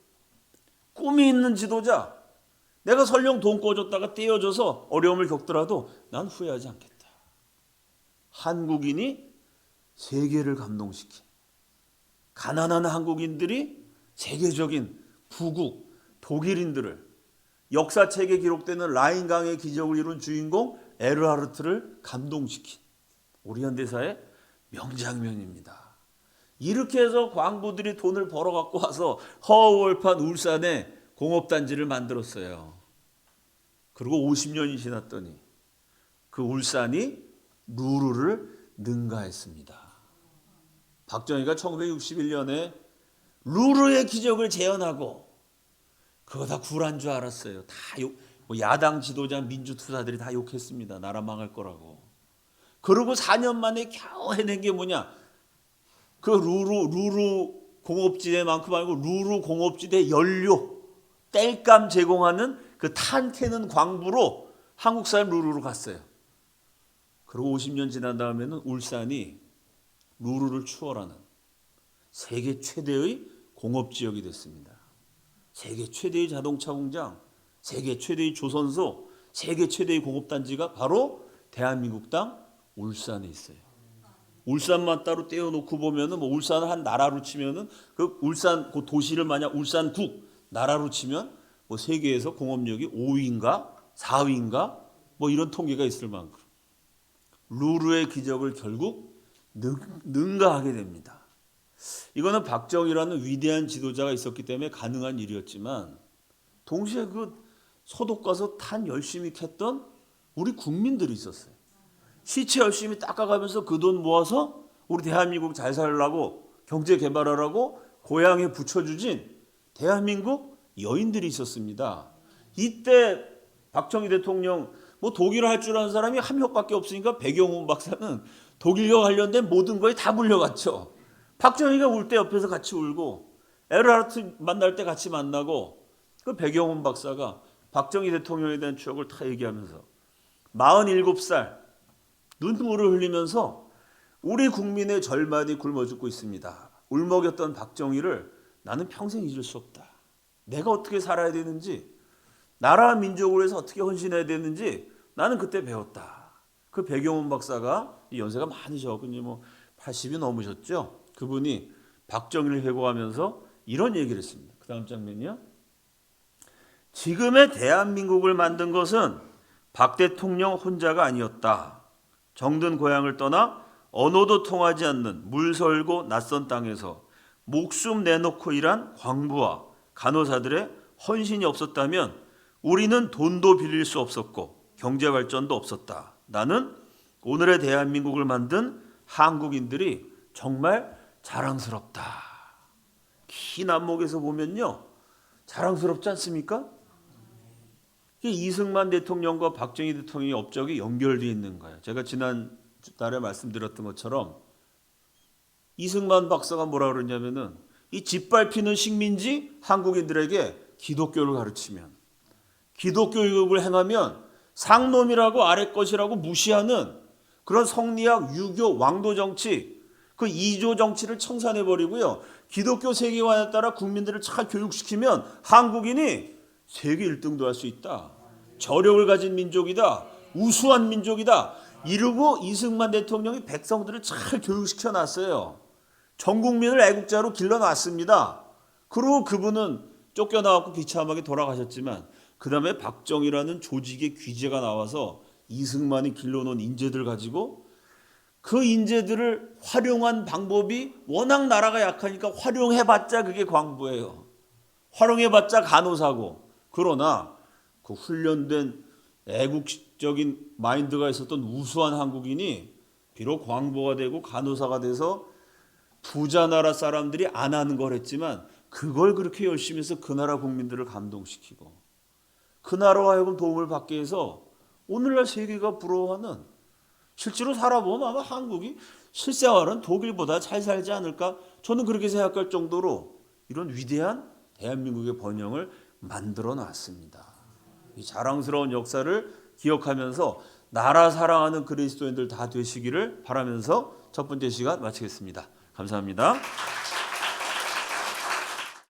S1: 꿈이 있는 지도자, 내가 설령 돈 꿔줬다가 떼어져서 어려움을 겪더라도 난 후회하지 않겠다. 한국인이 세계를 감동시킨 가난한 한국인들이 세계적인 부국 독일인들을 역사책에 기록되는 라인강의 기적을 이룬 주인공 에르하르트를 감동시킨 우리 현대사의 명장면입니다. 이렇게 해서 광부들이 돈을 벌어 갖고 와서 허허벌판 울산에 공업단지를 만들었어요. 그리고 50년이 지났더니 그 울산이 루르를 능가했습니다. 박정희가 1961년에 루르의 기적을 재현하고 그거 다 구란 줄 알았어요. 다 뭐 야당 지도자 민주투사들이 다 욕했습니다. 나라 망할 거라고. 그러고 4년 만에 겨우 해낸 게 뭐냐. 그 루루 공업지대만큼 아니고 루루 공업지대 연료 땔감 제공하는 그 탄 캐는 광부로 한국 사람 루루로 갔어요. 그리고 50년 지난 다음에는 울산이 루루를 추월하는 세계 최대의 공업지역이 됐습니다. 세계 최대의 자동차 공장, 세계 최대의 조선소, 세계 최대의 공업단지가 바로 대한민국 땅 울산에 있어요. 울산만 따로 떼어놓고 보면은 뭐 울산을 한 나라로 치면은 그 울산 그 도시를 만약 울산국 나라로 치면 뭐 세계에서 공업력이 5위인가 4위인가 뭐 이런 통계가 있을 만큼 루르의 기적을 결국 능가하게 됩니다. 이거는 박정희라는 위대한 지도자가 있었기 때문에 가능한 일이었지만 동시에 그 소독 가서 탄 열심히 캤던 우리 국민들이 있었어요. 시체 열심히 닦아가면서 그 돈 모아서 우리 대한민국 잘 살라고 경제 개발하라고 고향에 붙여주진 대한민국 여인들이 있었습니다. 이때 박정희 대통령 뭐 독일어 할 줄 아는 사람이 한 명밖에 없으니까 백영훈 박사는 독일과 관련된 모든 거에 다 불려갔죠. 박정희가 울 때 옆에서 같이 울고 에르하르트 만날 때 같이 만나고 그 백영훈 박사가 박정희 대통령에 대한 추억을 다 얘기하면서 47살 눈물을 흘리면서 우리 국민의 절반이 굶어 죽고 있습니다. 울먹였던 박정희를 나는 평생 잊을 수 없다. 내가 어떻게 살아야 되는지, 나라 민족을 위해서 어떻게 헌신해야 되는지 나는 그때 배웠다. 그 백영훈 박사가 연세가 많으셔가지고 뭐 80이 넘으셨죠. 그분이 박정희를 회고하면서 이런 얘기를 했습니다. 그 다음 장면이요. 지금의 대한민국을 만든 것은 박 대통령 혼자가 아니었다. 정든 고향을 떠나 언어도 통하지 않는 물설고 낯선 땅에서 목숨 내놓고 일한 광부와 간호사들의 헌신이 없었다면 우리는 돈도 빌릴 수 없었고 경제 발전도 없었다. 나는 오늘의 대한민국을 만든 한국인들이 정말 자랑스럽다. 긴 안목에서 보면요, 자랑스럽지 않습니까? 이승만 대통령과 박정희 대통령의 업적이 연결되어 있는 거예요. 제가 지난 달에 말씀드렸던 것처럼 이승만 박사가 뭐라 그러냐면은 이 짓밟히는 식민지 한국인들에게 기독교를 가르치면, 기독교 교육을 행하면 상놈이라고 아래 것이라고 무시하는 그런 성리학, 유교, 왕도 정치, 그 이조 정치를 청산해버리고요, 기독교 세계관에 따라 국민들을 잘 교육시키면 한국인이 세계 1등도 할 수 있다. 저력을 가진 민족이다. 우수한 민족이다. 이러고 이승만 대통령이 백성들을 잘 교육시켜 놨어요. 전 국민을 애국자로 길러놨습니다. 그리고 그분은 쫓겨나갖고 비참하게 돌아가셨지만 그 다음에 박정희라는 조직의 귀재가 나와서 이승만이 길러놓은 인재들 가지고 그 인재들을 활용한 방법이 워낙 나라가 약하니까 활용해봤자 그게 광부예요. 활용해봤자 간호사고. 그러나 그 훈련된 애국적인 마인드가 있었던 우수한 한국인이 비록 광부가 되고 간호사가 돼서 부자 나라 사람들이 안 하는 걸 했지만 그걸 그렇게 열심히 해서 그 나라 국민들을 감동시키고 그 나라와 하여금 도움을 받게 해서 오늘날 세계가 부러워하는, 실제로 살아보면 아마 한국이 실생활은 독일보다 잘 살지 않을까, 저는 그렇게 생각할 정도로 이런 위대한 대한민국의 번영을 만들어 놨습니다. 이 자랑스러운 역사를 기억하면서 나라 사랑하는 그리스도인들 다 되시기를 바라면서 첫 번째 시간 마치겠습니다. 감사합니다.